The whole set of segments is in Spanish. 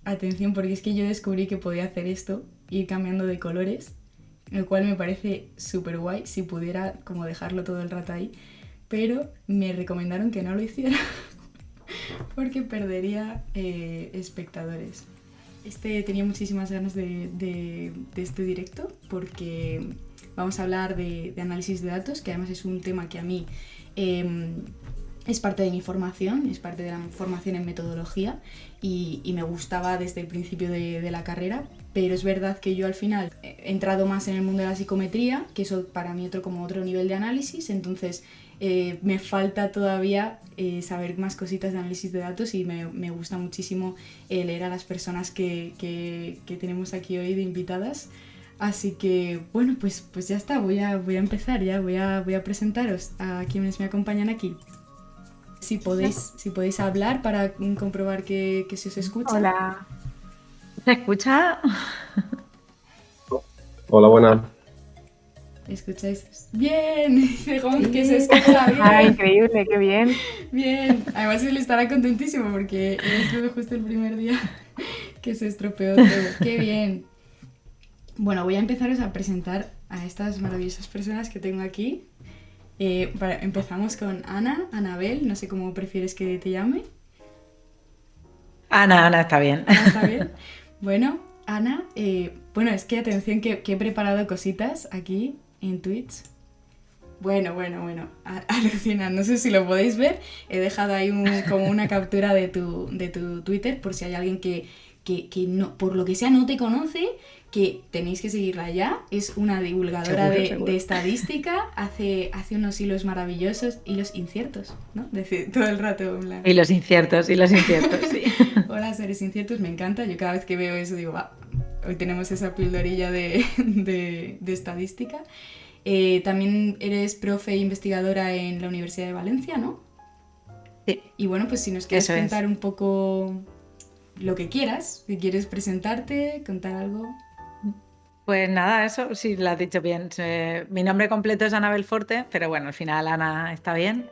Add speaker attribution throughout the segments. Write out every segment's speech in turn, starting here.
Speaker 1: atención porque es que yo descubrí que podía hacer esto, ir cambiando de colores, lo cual me parece súper guay si pudiera como dejarlo todo el rato ahí, pero me recomendaron que no lo hiciera porque perdería espectadores. Tenía muchísimas ganas de este directo porque vamos a hablar de análisis de datos, que además es un tema que a mí es parte de mi formación, es parte de la formación en metodología y me gustaba desde el principio de la carrera, pero es verdad que yo al final he entrado más en el mundo de la psicometría, que eso para mí como otro nivel de análisis, entonces me falta todavía saber más cositas de análisis de datos y me gusta muchísimo leer a las personas que tenemos aquí hoy de invitadas. Así que, bueno, pues ya está, voy a empezar ya, voy a presentaros a quienes me acompañan aquí. Si podéis hablar para comprobar que se os escucha.
Speaker 2: Hola. ¿Se escucha?
Speaker 3: Hola, buenas.
Speaker 1: ¿Escucháis? Bien, dice Gonz que se escucha bien.
Speaker 2: Ah, increíble, qué bien.
Speaker 1: Bien, además él estará contentísimo porque estuve justo el primer día que se estropeó todo. ¡Qué bien! Bueno, voy a empezaros a presentar a estas maravillosas personas que tengo aquí. Empezamos con Anabel, no sé cómo prefieres que te llame.
Speaker 2: Ana, está bien.
Speaker 1: Ana, está bien. Bueno, Ana, bueno, es que atención que he preparado cositas aquí en Twitch. Bueno, alucina, no sé si lo podéis ver, he dejado ahí como una captura de tu Twitter por si hay alguien que no, por lo que sea no te conoce, que tenéis que seguirla ya, es una divulgadora de estadística, hace unos hilos maravillosos, hilos inciertos, ¿no? Decir todo el rato en plan.
Speaker 2: Y los inciertos, sí.
Speaker 1: Hola, seres inciertos, me encanta, yo cada vez que veo eso digo, hoy tenemos esa pildorilla de estadística. También eres profe e investigadora en la Universidad de Valencia, ¿no?
Speaker 2: Sí.
Speaker 1: Y bueno, pues si nos quieres contar un poco lo que quieras, si quieres presentarte, contar algo.
Speaker 2: Pues nada, eso sí lo has dicho bien. Mi nombre completo es Anabel Forte, pero bueno, al final Ana está bien.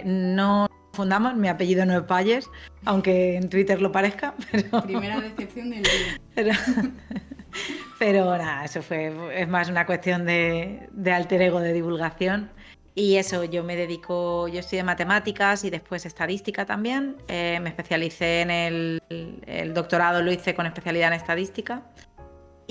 Speaker 2: No fundamos, mi apellido no es Valles, aunque en Twitter lo parezca. Pero...
Speaker 1: Primera decepción del día.
Speaker 2: Pero nada, es más una cuestión de alter ego, de divulgación. Y eso, yo estudié matemáticas y después estadística también. Me especialicé en el doctorado, lo hice con especialidad en estadística.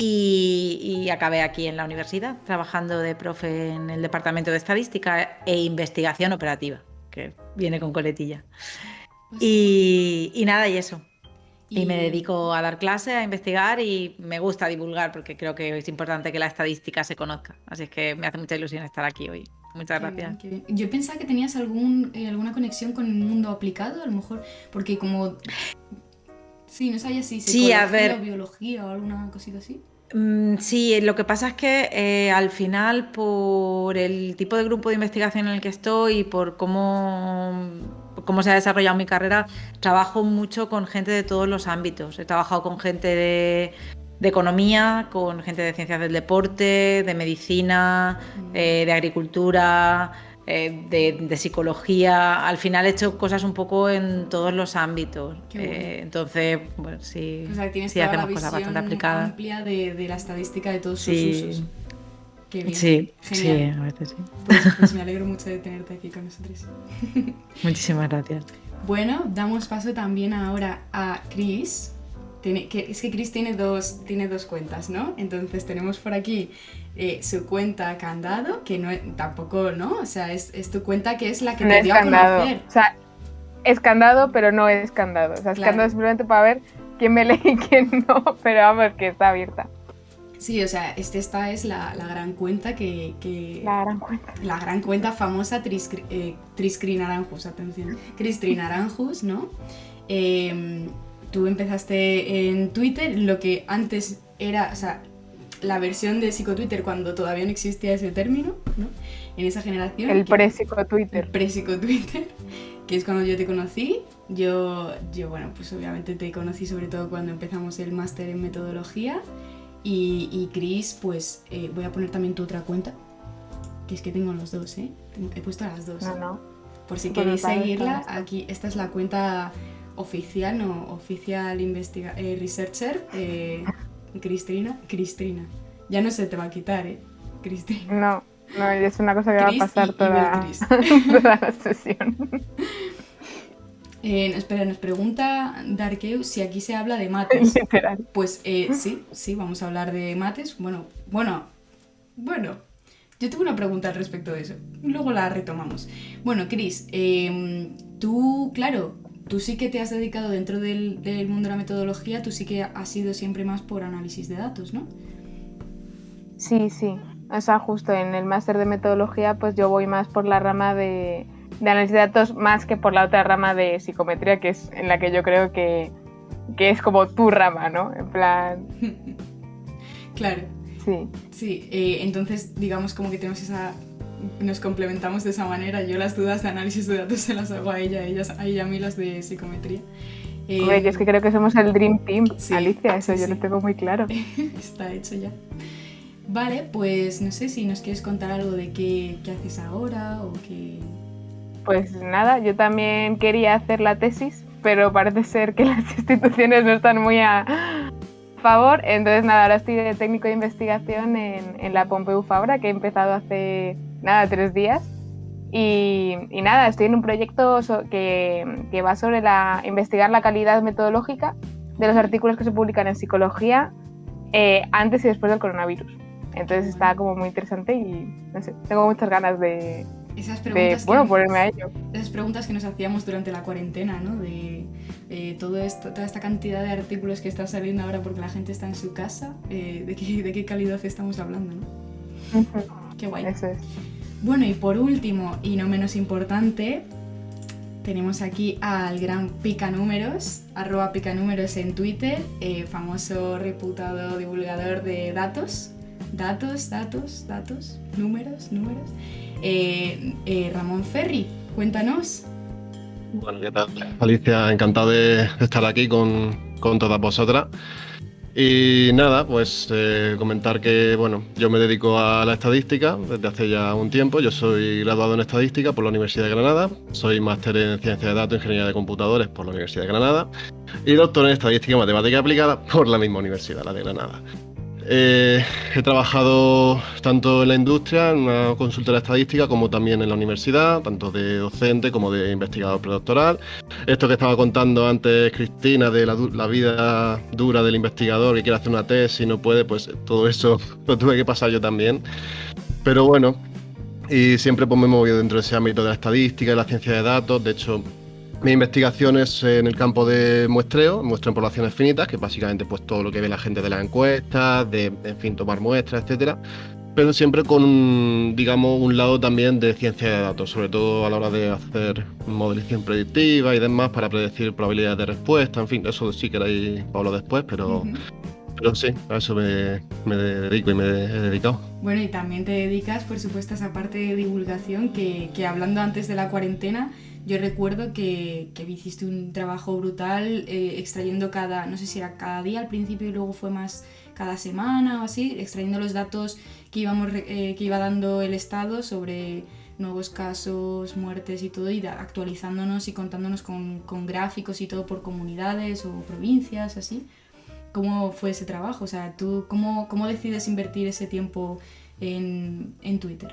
Speaker 2: Y acabé aquí en la universidad, trabajando de profe en el departamento de estadística e investigación operativa, que viene con coletilla. Y nada, y eso. Y me dedico a dar clases, a investigar y me gusta divulgar porque creo que es importante que la estadística se conozca. Así es que me hace mucha ilusión estar aquí hoy. Muchas gracias.
Speaker 1: Qué bien. Yo pensaba que tenías alguna conexión con el mundo aplicado, a lo mejor, porque como... Sí, no sabía si psicología o biología o alguna cosita así.
Speaker 2: Sí, lo que pasa es que al final, por el tipo de grupo de investigación en el que estoy y por cómo se ha desarrollado mi carrera, trabajo mucho con gente de todos los ámbitos. He trabajado con gente de economía, con gente de ciencias del deporte, de medicina, de agricultura, de psicología. Al final he hecho cosas un poco en todos los ámbitos. Entonces, bueno, sí,
Speaker 1: o sea, tienes
Speaker 2: sí
Speaker 1: toda
Speaker 2: hacemos
Speaker 1: la
Speaker 2: cosas bastante aplicadas.
Speaker 1: Amplia de la estadística de todos sus usos. Qué bien.
Speaker 2: Sí,
Speaker 1: genial.
Speaker 2: Sí, a veces sí.
Speaker 1: Pues me alegro mucho de tenerte aquí con nosotros.
Speaker 2: Muchísimas gracias.
Speaker 1: Bueno, damos paso también ahora a Chris. Es que Chris tiene dos cuentas, ¿no? Entonces tenemos por aquí su cuenta Candado, que no tampoco, ¿no? O sea, es tu cuenta que es la que te dio a conocer.
Speaker 4: O sea, es Candado, pero no es Candado. O sea, es Candado simplemente para ver quién me lee y quién no, pero vamos, que está abierta.
Speaker 1: Sí, o sea, esta es la gran cuenta que...
Speaker 4: La gran cuenta.
Speaker 1: La gran cuenta famosa Triscreen Aranjus, atención. Triscreen Aranjus, ¿no? Tú empezaste en Twitter, lo que antes era, o sea, la versión de psicotwitter cuando todavía no existía ese término, ¿no? En esa generación.
Speaker 4: El pre-psicotwitter.
Speaker 1: El pre-psicotwitter, que es cuando yo te conocí. Yo, bueno, pues obviamente te conocí sobre todo cuando empezamos el máster en metodología. Y Chris, pues voy a poner también tu otra cuenta, que es que tengo los dos, ¿eh? He puesto las dos.
Speaker 4: No.
Speaker 1: Por si queréis seguirla, aquí esta es la cuenta oficial, no, oficial researcher, Cristina. Ya no se te va a quitar, Cristina.
Speaker 4: No, es una cosa que va a pasar toda la sesión.
Speaker 1: Espera, nos pregunta Darkeu si aquí se habla de mates.
Speaker 4: Literal.
Speaker 1: Pues sí, vamos a hablar de mates. Bueno, yo tengo una pregunta al respecto de eso. Luego la retomamos. Bueno, Cris, tú sí que te has dedicado dentro del mundo de la metodología, tú sí que has sido siempre más por análisis de datos, ¿no?
Speaker 4: Sí. O sea, justo en el máster de metodología, pues yo voy más por la rama de análisis de datos más que por la otra rama de psicometría, que es en la que yo creo que es como tu rama, ¿no? En plan...
Speaker 1: Claro.
Speaker 4: Sí,
Speaker 1: entonces digamos como que nos complementamos de esa manera. Yo las dudas de análisis de datos se las hago a ella y a mí las de psicometría.
Speaker 4: Yo es que creo que somos el Dream Team,
Speaker 1: sí,
Speaker 4: Alicia, eso
Speaker 1: sí,
Speaker 4: yo lo tengo muy claro.
Speaker 1: Está hecho ya. Vale, pues no sé si nos quieres contar algo de qué haces ahora o qué...
Speaker 4: Pues nada, yo también quería hacer la tesis, pero parece ser que las instituciones no están muy a favor. Entonces nada, ahora estoy de técnico de investigación en la Pompeu Fabra, que he empezado hace 3 días. Y nada, estoy en un proyecto que va sobre investigar la calidad metodológica de los artículos que se publican en psicología antes y después del coronavirus. Entonces está como muy interesante y no sé, tengo muchas ganas de ponerme a ello.
Speaker 1: Esas preguntas que nos hacíamos durante la cuarentena, ¿no? De toda esta cantidad de artículos que está saliendo ahora porque la gente está en su casa, de qué calidad estamos hablando, ¿no?
Speaker 4: Uh-huh.
Speaker 1: Qué guay.
Speaker 4: Eso es.
Speaker 1: Bueno, y por último, y no menos importante, tenemos aquí al gran Picanúmeros, @Picanúmeros en Twitter, famoso reputado divulgador de datos, números. Ramón Ferri, cuéntanos.
Speaker 3: Bueno, ¿qué tal? Alicia, encantado de estar aquí con todas vosotras. Y nada, pues comentar que, bueno, yo me dedico a la estadística desde hace ya un tiempo. Yo soy graduado en estadística por la Universidad de Granada, soy máster en ciencia de datos e ingeniería de computadores por la Universidad de Granada y doctor en estadística y matemática aplicada por la misma universidad, la de Granada. He trabajado tanto en la industria, en una consultora estadística, como también en la universidad, tanto de docente como de investigador predoctoral. Esto que estaba contando antes Cristina de la vida dura del investigador que quiere hacer una tesis y no puede, pues todo eso lo tuve que pasar yo también. Pero bueno, y siempre pues me he movido dentro de ese ámbito de la estadística y la ciencia de datos. De hecho, mi investigación es en el campo de muestreo en poblaciones finitas, que básicamente pues todo lo que ve la gente de las encuestas, en fin, tomar muestras, etcétera, pero siempre con un lado también de ciencia de datos, sobre todo a la hora de hacer modelización predictiva y demás para predecir probabilidades de respuesta. En fin, eso sí queréis hablo después, pero sí, a eso me dedico y me he dedicado.
Speaker 1: Bueno, y también te dedicas, por supuesto, a esa parte de divulgación que hablando antes de la cuarentena, yo recuerdo que hiciste un trabajo brutal extrayendo no sé si era cada día al principio y luego fue más cada semana o así, extrayendo los datos que iba dando el Estado sobre nuevos casos, muertes y todo, y actualizándonos y contándonos con gráficos y todo por comunidades o provincias, así. ¿Cómo fue ese trabajo? O sea, ¿tú cómo decides invertir ese tiempo en Twitter?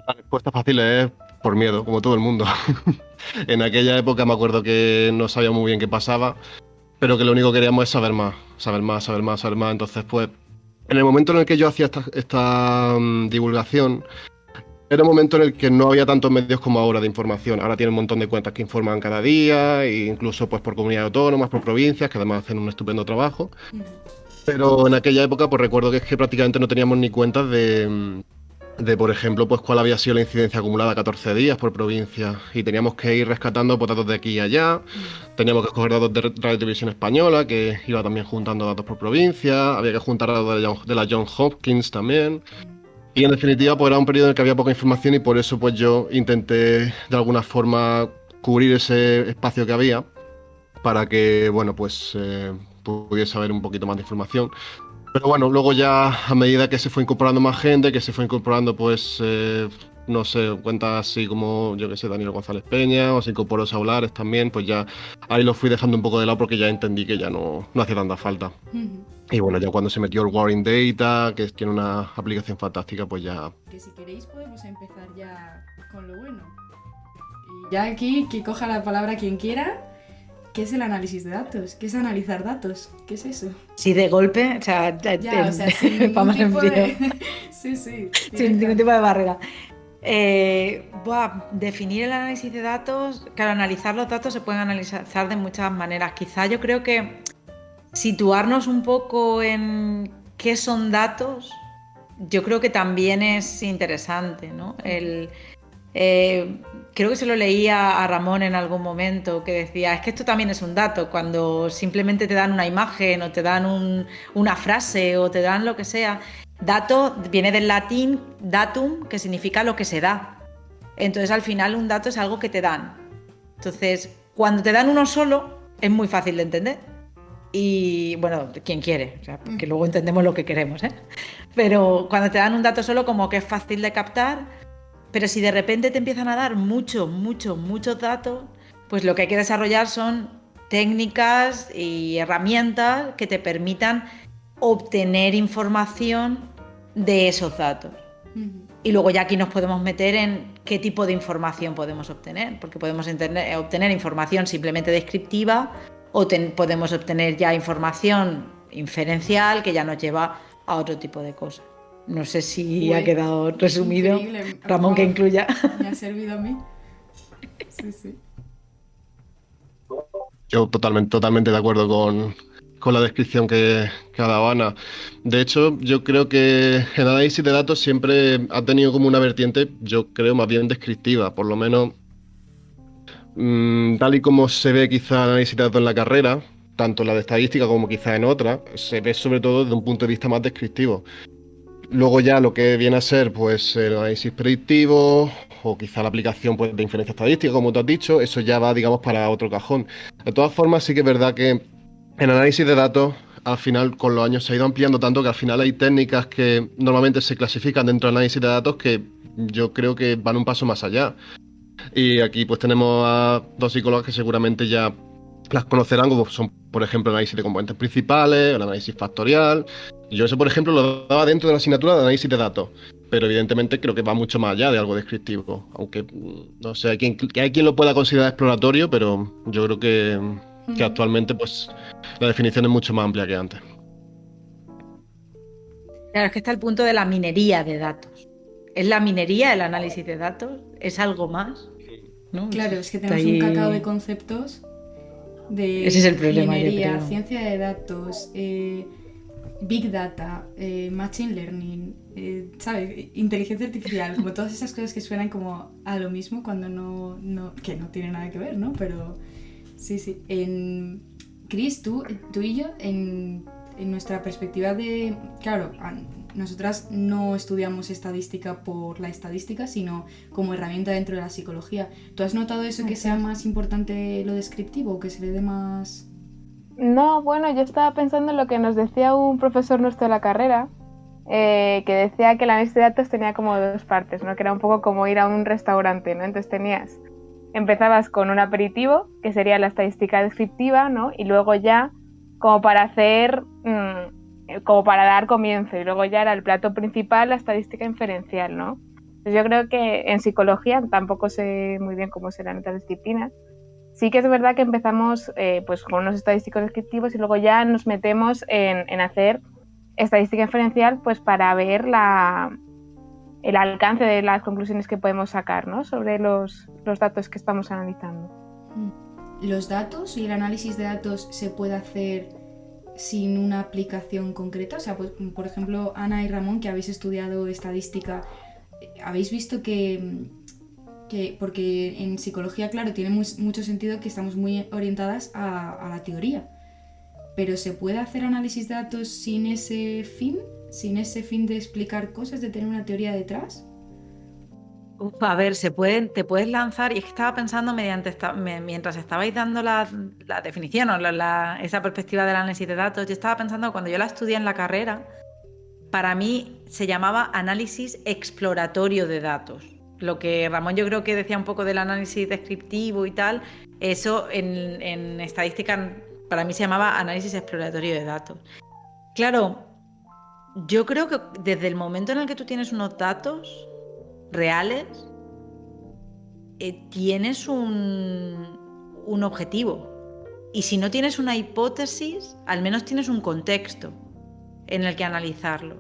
Speaker 3: La respuesta fácil es por miedo, como todo el mundo. En aquella época me acuerdo que no sabía muy bien qué pasaba, pero que lo único que queríamos es saber más. Entonces, pues, en el momento en el que yo hacía esta divulgación, era un momento en el que no había tantos medios como ahora de información. Ahora tienen un montón de cuentas que informan cada día, e incluso pues por comunidades autónomas, por provincias, que además hacen un estupendo trabajo. Pero en aquella época, pues recuerdo que es que prácticamente no teníamos ni cuentas de por ejemplo, pues cuál había sido la incidencia acumulada 14 días por provincia, y teníamos que ir rescatando pues, datos de aquí y allá. Teníamos que escoger datos de Radio Televisión Española, que iba también juntando datos por provincia, había que juntar datos de la Johns Hopkins también, y en definitiva pues era un periodo en el que había poca información y por eso pues yo intenté de alguna forma cubrir ese espacio que había para que, bueno, pues pudiese haber un poquito más de información. Pero bueno, luego ya a medida que se fue incorporando más gente, que se fue incorporando pues no sé, cuentas así como, yo que sé, Daniel González Peña o Psicoporos Aulares también, pues ya ahí lo fui dejando un poco de lado porque ya entendí que ya no hacía tanta falta.
Speaker 1: Ujú.
Speaker 3: Y bueno, ya cuando se metió el Warring Data, que tiene una aplicación fantástica, pues ya...
Speaker 1: Que si queréis podemos empezar ya con lo bueno. Y ya aquí, que coja la palabra quien quiera. ¿Qué es el análisis de datos? ¿Qué es analizar datos? ¿Qué es eso?
Speaker 2: Sí, de golpe, o sea,
Speaker 1: Ya, o sea, sin ningún
Speaker 2: vamos en
Speaker 1: tipo
Speaker 2: frío,
Speaker 1: de... Sí, sí.
Speaker 2: sin ningún
Speaker 1: directa.
Speaker 2: tipo de barrera. Definir el análisis de datos, claro, analizar los datos se pueden analizar de muchas maneras. Quizá yo creo que situarnos un poco en qué son datos, yo creo que también es interesante, ¿no? Creo que se lo leía a Ramón en algún momento, que decía, es que esto también es un dato, cuando simplemente te dan una imagen o te dan una frase o te dan lo que sea. Dato viene del latín datum, que significa lo que se da. Entonces al final un dato es algo que te dan. Entonces, cuando te dan uno solo, es muy fácil de entender. Y bueno, quien quiere, o sea, porque luego entendemos lo que queremos, ¿eh? Pero cuando te dan un dato solo, como que es fácil de captar. Pero si de repente te empiezan a dar muchos datos, pues lo que hay que desarrollar son técnicas y herramientas que te permitan obtener información de esos datos.
Speaker 1: Ujú.
Speaker 2: Y luego ya aquí nos podemos meter en qué tipo de información podemos obtener, porque podemos obtener información simplemente descriptiva o podemos obtener ya información inferencial que ya nos lleva a otro tipo de cosas. No sé si ha quedado resumido.
Speaker 1: Increíble.
Speaker 2: Ramón, que
Speaker 1: Vamos,
Speaker 2: incluya.
Speaker 1: me ha servido a mí. Sí, sí.
Speaker 3: Yo totalmente de acuerdo con la descripción que ha dado Ana. De hecho, yo creo que el análisis de datos siempre ha tenido como una vertiente, yo creo, más bien descriptiva, por lo menos tal y como se ve quizá el análisis de datos en la carrera, tanto en la de estadística como quizá en otra, se ve sobre todo desde un punto de vista más descriptivo. Luego ya lo que viene a ser pues el análisis predictivo o quizá la aplicación pues, de inferencia estadística, como tú has dicho, eso ya va, digamos, para otro cajón. De todas formas, sí que es verdad que el análisis de datos al final con los años se ha ido ampliando tanto que al final hay técnicas que normalmente se clasifican dentro del análisis de datos que yo creo que van un paso más allá. Y aquí pues tenemos a dos psicólogos que seguramente ya las conocerán, como son, por ejemplo, el análisis de componentes principales, el análisis factorial. Yo eso, por ejemplo, lo daba dentro de la asignatura de análisis de datos, pero evidentemente creo que va mucho más allá de algo descriptivo, aunque no sé, hay quien lo pueda considerar exploratorio, pero yo creo que actualmente pues la definición es mucho más amplia que antes.
Speaker 2: Claro, es que está el punto de la minería de datos. ¿Es la minería el análisis de datos? ¿Es algo más? ¿No?
Speaker 1: Claro, es que
Speaker 2: Está
Speaker 1: tenemos un
Speaker 2: ahí-
Speaker 1: cacao de conceptos de
Speaker 2: Ese es el problema, yo
Speaker 1: minería,
Speaker 2: creo.
Speaker 1: ciencia de datos, big data, machine learning, ¿sabes? Inteligencia artificial, como todas esas cosas que suenan como a lo mismo cuando que no tiene nada que ver, ¿no? Pero sí. Chris, tú y yo, en nuestra perspectiva de... Claro, nosotras no estudiamos estadística por la estadística, sino como herramienta dentro de la psicología. ¿Tú has notado eso, que sea más importante lo descriptivo o que se le dé más...?
Speaker 4: No, bueno, yo estaba pensando en lo que nos decía un profesor nuestro de la carrera, que decía que el análisis de datos tenía como dos partes, ¿no? Que era un poco como ir a un restaurante, ¿no? Entonces empezabas con un aperitivo, que sería la estadística descriptiva, ¿no? Y luego ya, como para hacer, como para dar comienzo, y luego ya era el plato principal, la estadística inferencial, ¿no? Entonces yo creo que en psicología, tampoco sé muy bien cómo serán otras disciplinas, sí que es verdad que empezamos pues con unos estadísticos descriptivos y luego ya nos metemos en hacer estadística inferencial pues para ver el alcance de las conclusiones que podemos sacar, ¿no? Sobre los datos que estamos analizando.
Speaker 1: ¿Los datos y el análisis de datos se puede hacer sin una aplicación concreta? O sea, pues, por ejemplo, Ana y Ramón, que habéis estudiado estadística, habéis visto que porque en psicología, claro, tiene mucho sentido que estamos muy orientadas a la teoría, pero ¿se puede hacer análisis de datos sin ese fin? ¿Sin ese fin de explicar cosas, de tener una teoría detrás?
Speaker 2: A ver, te puedes lanzar, y es que estaba pensando mientras estabais dando la definición o esa perspectiva del análisis de datos, yo estaba pensando cuando yo la estudié en la carrera, para mí se llamaba análisis exploratorio de datos. Lo que Ramón yo creo que decía un poco del análisis descriptivo y tal, eso en estadística para mí se llamaba análisis exploratorio de datos. Claro, yo creo que desde el momento en el que tú tienes unos datos reales, tienes un objetivo. Y si no tienes una hipótesis, al menos tienes un contexto en el que analizarlos.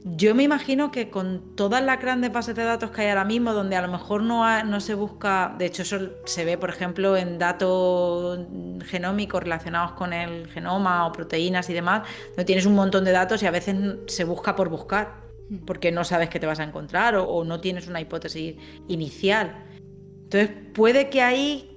Speaker 2: Yo me imagino que con todas las grandes bases de datos que hay ahora mismo, donde a lo mejor no se busca, de hecho eso se ve, por ejemplo, en datos genómicos relacionados con el genoma o proteínas y demás, donde tienes un montón de datos y a veces se busca por buscar, porque no sabes qué te vas a encontrar o no tienes una hipótesis inicial. Entonces puede que ahí,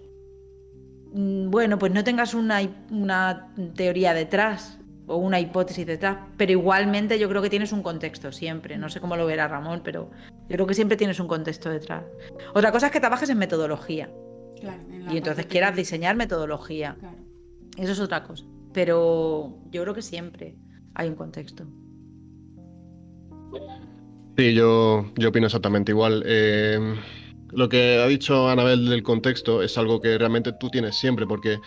Speaker 2: bueno, pues no tengas una teoría detrás o una hipótesis detrás, pero igualmente yo creo que tienes un contexto siempre. No sé cómo lo verá Ramón, pero yo creo que siempre tienes un contexto detrás. Otra cosa es que trabajes en metodología.
Speaker 1: Claro,
Speaker 2: y entonces quieras diseñar metodología.
Speaker 1: Claro.
Speaker 2: Eso es otra cosa. Pero yo creo que siempre hay un contexto.
Speaker 3: Sí, yo opino exactamente igual. Lo que ha dicho Anabel del contexto es algo que realmente tú tienes siempre, porque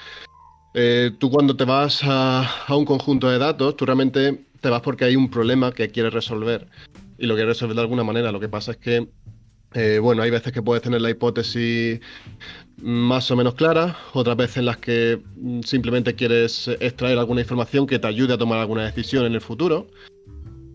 Speaker 3: tú cuando te vas a un conjunto de datos, tú realmente te vas porque hay un problema que quieres resolver y lo quieres resolver de alguna manera. Lo que pasa es que, bueno, hay veces que puedes tener la hipótesis más o menos clara, otras veces en las que simplemente quieres extraer alguna información que te ayude a tomar alguna decisión en el futuro.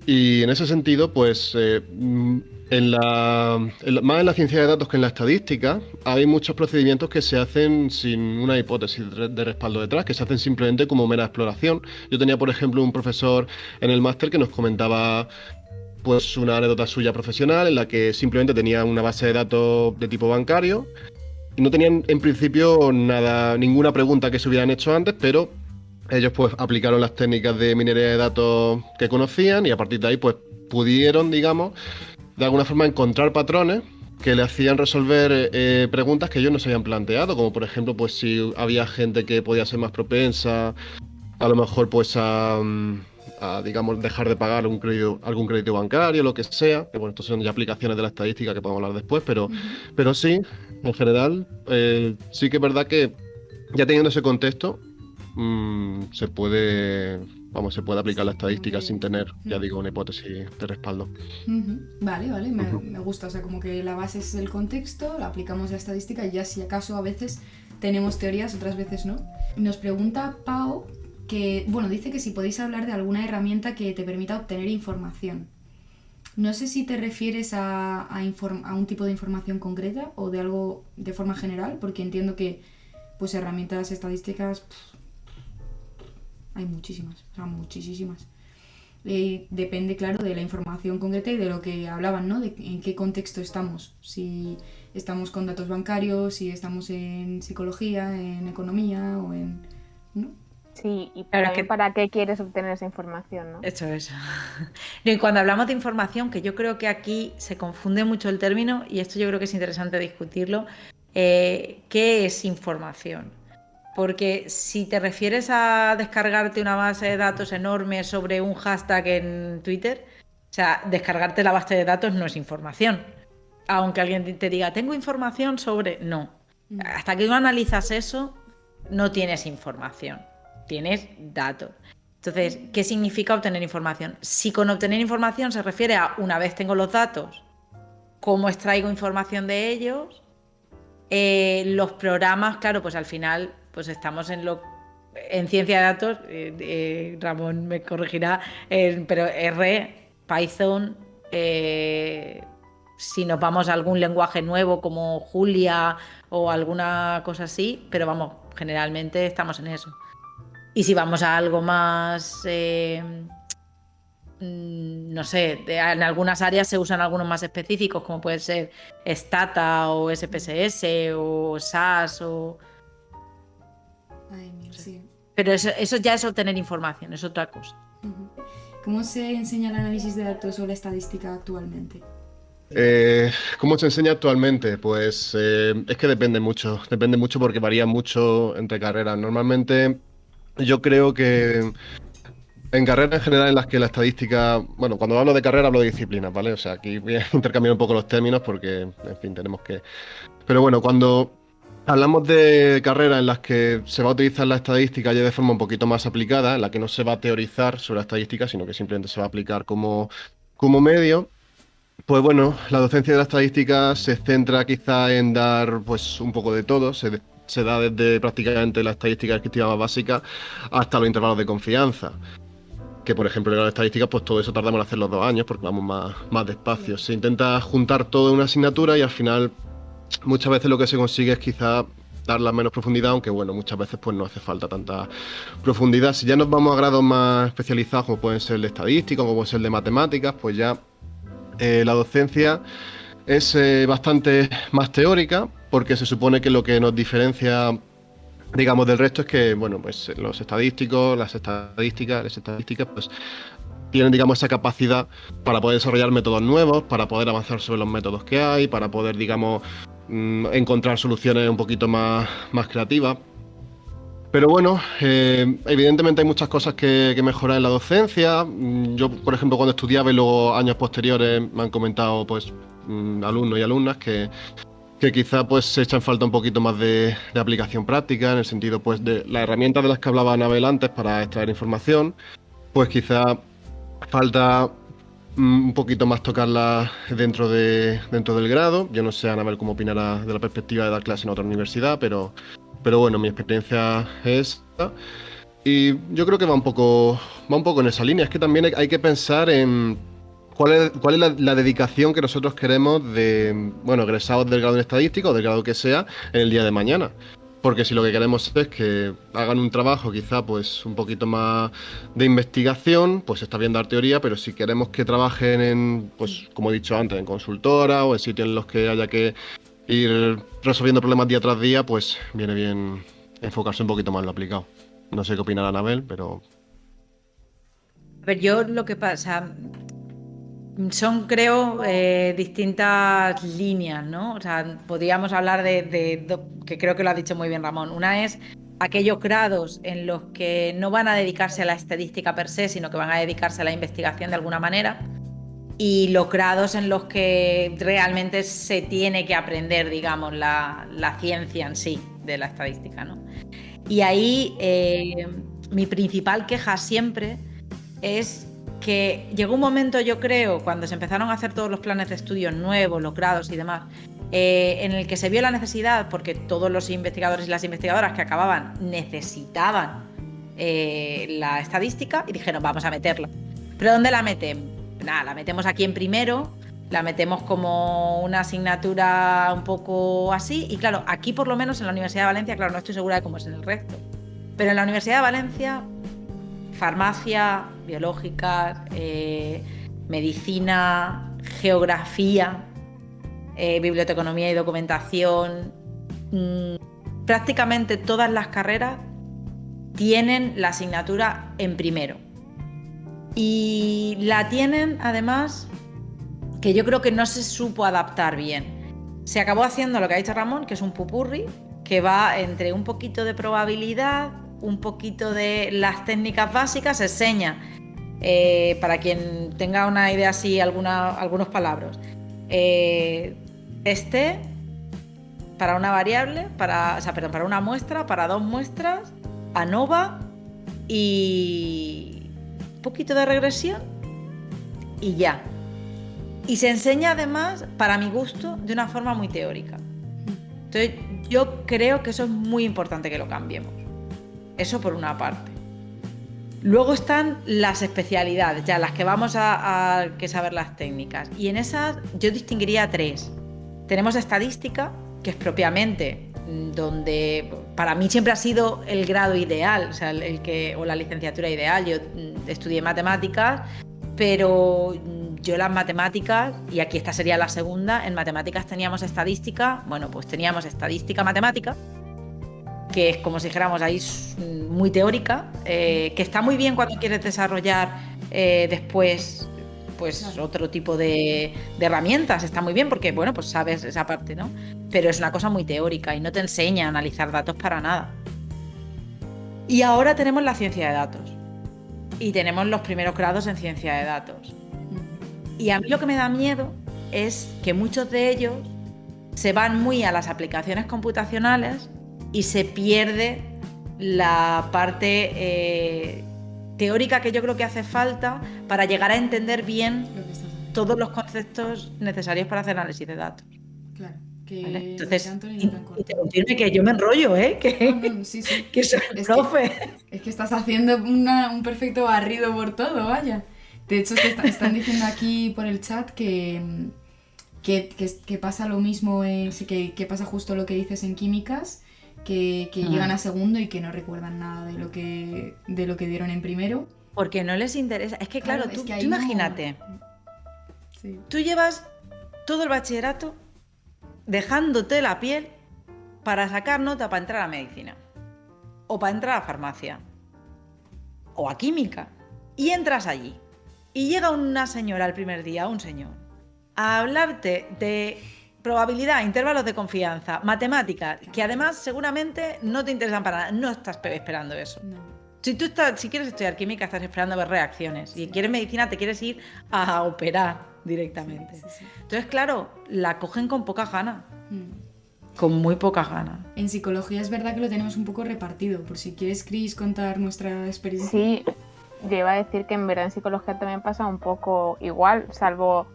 Speaker 3: Y en ese sentido, pues más en la ciencia de datos que en la estadística, hay muchos procedimientos que se hacen sin una hipótesis de respaldo detrás, que se hacen simplemente como mera exploración. Yo tenía, por ejemplo, un profesor en el máster que nos comentaba pues una anécdota suya profesional en la que simplemente tenía una base de datos de tipo bancario y no tenían en principio ninguna pregunta que se hubieran hecho antes, pero ellos pues aplicaron las técnicas de minería de datos que conocían y a partir de ahí pues pudieron, digamos, de alguna forma encontrar patrones que le hacían resolver preguntas que ellos no se habían planteado, como por ejemplo pues si había gente que podía ser más propensa a lo mejor pues a, digamos, dejar de pagar algún crédito bancario, lo que sea, que bueno, estos son ya aplicaciones de la estadística que podemos hablar después, pero sí, en general, sí que es verdad que ya teniendo ese contexto, se puede aplicar la estadística sin tener, ya digo, una hipótesis de respaldo.
Speaker 1: Vale, me gusta, o sea, como que la base es el contexto, la aplicamos la estadística y ya si acaso a veces tenemos teorías, otras veces no. Nos pregunta Pau que, bueno, dice que si podéis hablar de alguna herramienta que te permita obtener información. No sé si te refieres a un tipo de información concreta o de algo de forma general, porque entiendo que pues herramientas estadísticas hay muchísimas, o sea, muchísimas. Depende, claro, de la información concreta y de lo que hablaban, ¿no? De en qué contexto estamos. Si estamos con datos bancarios, si estamos en psicología, en economía o en... ¿no?
Speaker 4: Sí, y también para qué quieres obtener esa información, ¿no?
Speaker 2: Eso. Y cuando hablamos de información, que yo creo que aquí se confunde mucho el término, y esto yo creo que es interesante discutirlo, ¿qué es información? Porque si te refieres a descargarte una base de datos enorme sobre un hashtag en Twitter, o sea, descargarte la base de datos no es información. Aunque alguien te diga, tengo información sobre... No. Hasta que no analizas eso, no tienes información. Tienes datos. Entonces, ¿qué significa obtener información? Si con obtener información se refiere a una vez tengo los datos, ¿cómo extraigo información de ellos? Los programas, claro, pues al final pues estamos en ciencia de datos, Ramón me corregirá, pero R, Python, si nos vamos a algún lenguaje nuevo como Julia o alguna cosa así, pero vamos, generalmente estamos en eso. Y si vamos a algo más, no sé, en algunas áreas se usan algunos más específicos, como puede ser Stata o SPSS o SAS o...
Speaker 1: Ay, mira, sí.
Speaker 2: Pero eso ya es obtener información, es otra cosa.
Speaker 1: ¿Cómo se enseña el análisis de datos o la estadística actualmente?
Speaker 3: ¿Cómo se enseña actualmente? Pues es que depende mucho porque varía mucho entre carreras. Normalmente yo creo que En carreras en general en las que la estadística, bueno, cuando hablo de carrera hablo de disciplinas, ¿vale? O sea, aquí voy a intercambiar un poco los términos porque, en fin, tenemos que... Pero bueno, cuando hablamos de carreras en las que se va a utilizar la estadística ya de forma un poquito más aplicada, en la que no se va a teorizar sobre la estadística, sino que simplemente se va a aplicar como medio, pues bueno, la docencia de la estadística se centra quizá en dar pues un poco de todo, se da desde prácticamente la estadística descriptiva más básica hasta los intervalos de confianza. Que por ejemplo en las estadísticas pues todo eso tardamos en hacer los 2 años porque vamos más despacio. Se intenta juntar todo en una asignatura y al final muchas veces lo que se consigue es quizá darla menos profundidad, aunque bueno, muchas veces pues no hace falta tanta profundidad. Si ya nos vamos a grados más especializados como pueden ser el de estadística o como puede ser el de matemáticas, pues ya la docencia es bastante más teórica porque se supone que lo que nos diferencia, digamos, del resto es que, bueno, pues los estadísticos, las estadísticas, pues tienen, digamos, esa capacidad para poder desarrollar métodos nuevos, para poder avanzar sobre los métodos que hay, para poder, digamos, encontrar soluciones un poquito más creativas. Pero bueno, evidentemente hay muchas cosas que mejorar en la docencia. Yo, por ejemplo, cuando estudiaba y luego años posteriores me han comentado, pues, alumnos y alumnas que quizá pues se echa en falta un poquito más de aplicación práctica, en el sentido pues de las herramientas de las que hablaba Anabel antes para extraer información, pues quizá falta un poquito más tocarla dentro del grado. Yo no sé, Anabel, cómo opinará de la perspectiva de dar clase en otra universidad, pero bueno, mi experiencia es esta. Y yo creo que va un poco en esa línea. Es que también hay que pensar en cuál es la dedicación que nosotros queremos de, bueno, egresados del grado en estadística o del grado que sea en el día de mañana. Porque si lo que queremos es que hagan un trabajo quizá pues un poquito más de investigación, pues está bien dar teoría, pero si queremos que trabajen en, pues como he dicho antes, en consultora o en sitios en los que haya que ir resolviendo problemas día tras día, pues viene bien enfocarse un poquito más en lo aplicado. No sé qué opinará Anabel, pero...
Speaker 2: A ver, yo lo que pasa, son creo distintas líneas, ¿no? O sea, podríamos hablar que creo que lo ha dicho muy bien Ramón. Una es aquellos grados en los que no van a dedicarse a la estadística per se, sino que van a dedicarse a la investigación de alguna manera. Y los grados en los que realmente se tiene que aprender, digamos, la ciencia en sí de la estadística, ¿no? Y ahí mi principal queja siempre es que llegó un momento, yo creo, cuando se empezaron a hacer todos los planes de estudios nuevos, los grados y demás, en el que se vio la necesidad, porque todos los investigadores y las investigadoras que acababan necesitaban la estadística, y dijeron, vamos a meterla. ¿Pero dónde la metemos? Nada, la metemos aquí en primero, la metemos como una asignatura un poco así, y claro, aquí por lo menos en la Universidad de Valencia, claro, no estoy segura de cómo es en el resto, pero en la Universidad de Valencia, farmacia, biológica, medicina, geografía, biblioteconomía y documentación, prácticamente todas las carreras tienen la asignatura en primero. Y la tienen, además, que yo creo que no se supo adaptar bien. Se acabó haciendo lo que ha dicho Ramón, que es un popurrí, que va entre un poquito de probabilidad, un poquito de las técnicas básicas, se enseña, para quien tenga una idea así, algunos palabras. Para una variable, para una muestra, para 2 muestras, ANOVA y un poquito de regresión y ya. Y se enseña además, para mi gusto, de una forma muy teórica. Entonces yo creo que eso es muy importante que lo cambiemos. Eso por una parte. Luego están las especialidades, ya las que vamos a que saber las técnicas. Y en esas yo distinguiría 3. Tenemos estadística, que es propiamente donde para mí siempre ha sido el grado ideal, o sea, o la licenciatura ideal. Yo estudié matemáticas, pero yo las matemáticas, y aquí esta sería la segunda, en matemáticas teníamos estadística, bueno, pues teníamos estadística matemática, que es como si dijéramos ahí muy teórica, que está muy bien cuando quieres desarrollar después pues otro tipo de herramientas, está muy bien porque, bueno, pues sabes esa parte, ¿no? Pero es una cosa muy teórica y no te enseña a analizar datos para nada. Y ahora tenemos la ciencia de datos. y tenemos los primeros grados en ciencia de datos. Y a mí lo que me da miedo es que muchos de ellos se van muy a las aplicaciones computacionales y se pierde la parte teórica que yo creo que hace falta para llegar a entender bien todos los conceptos necesarios para hacer análisis de datos.
Speaker 1: Claro, que
Speaker 2: ¿vale? Entonces,
Speaker 1: ni tanto ni tan corto.
Speaker 2: interrumpirme que yo me enrollo,
Speaker 1: No, sí.
Speaker 2: que soy profe.
Speaker 1: Es que estás haciendo un perfecto barrido por todo, vaya. De hecho, están diciendo aquí por el chat que pasa lo mismo, que pasa justo lo que dices en químicas, que llegan a segundo y que no recuerdan nada de lo que dieron en primero.
Speaker 2: Porque no les interesa. Es que claro, tú imagínate,
Speaker 1: Sí.
Speaker 2: tú llevas todo el bachillerato dejándote la piel para sacar nota para entrar a medicina, o para entrar a farmacia, o a química, y entras allí. Y llega una señora el primer día, un señor, a hablarte de probabilidad, intervalos de confianza, matemáticas, que además seguramente no te interesan para nada. No estás esperando eso.
Speaker 1: No.
Speaker 2: Si quieres estudiar química, estás esperando ver reacciones. Si quieres medicina, te quieres ir a operar directamente.
Speaker 1: Sí.
Speaker 2: Entonces, claro, la cogen con pocas ganas.
Speaker 1: Mm.
Speaker 2: Con muy pocas ganas.
Speaker 1: En psicología es verdad que lo tenemos un poco repartido. Por si quieres, Cris, contar nuestra experiencia.
Speaker 4: Sí, yo iba a decir que en verdad en psicología también pasa un poco igual, salvo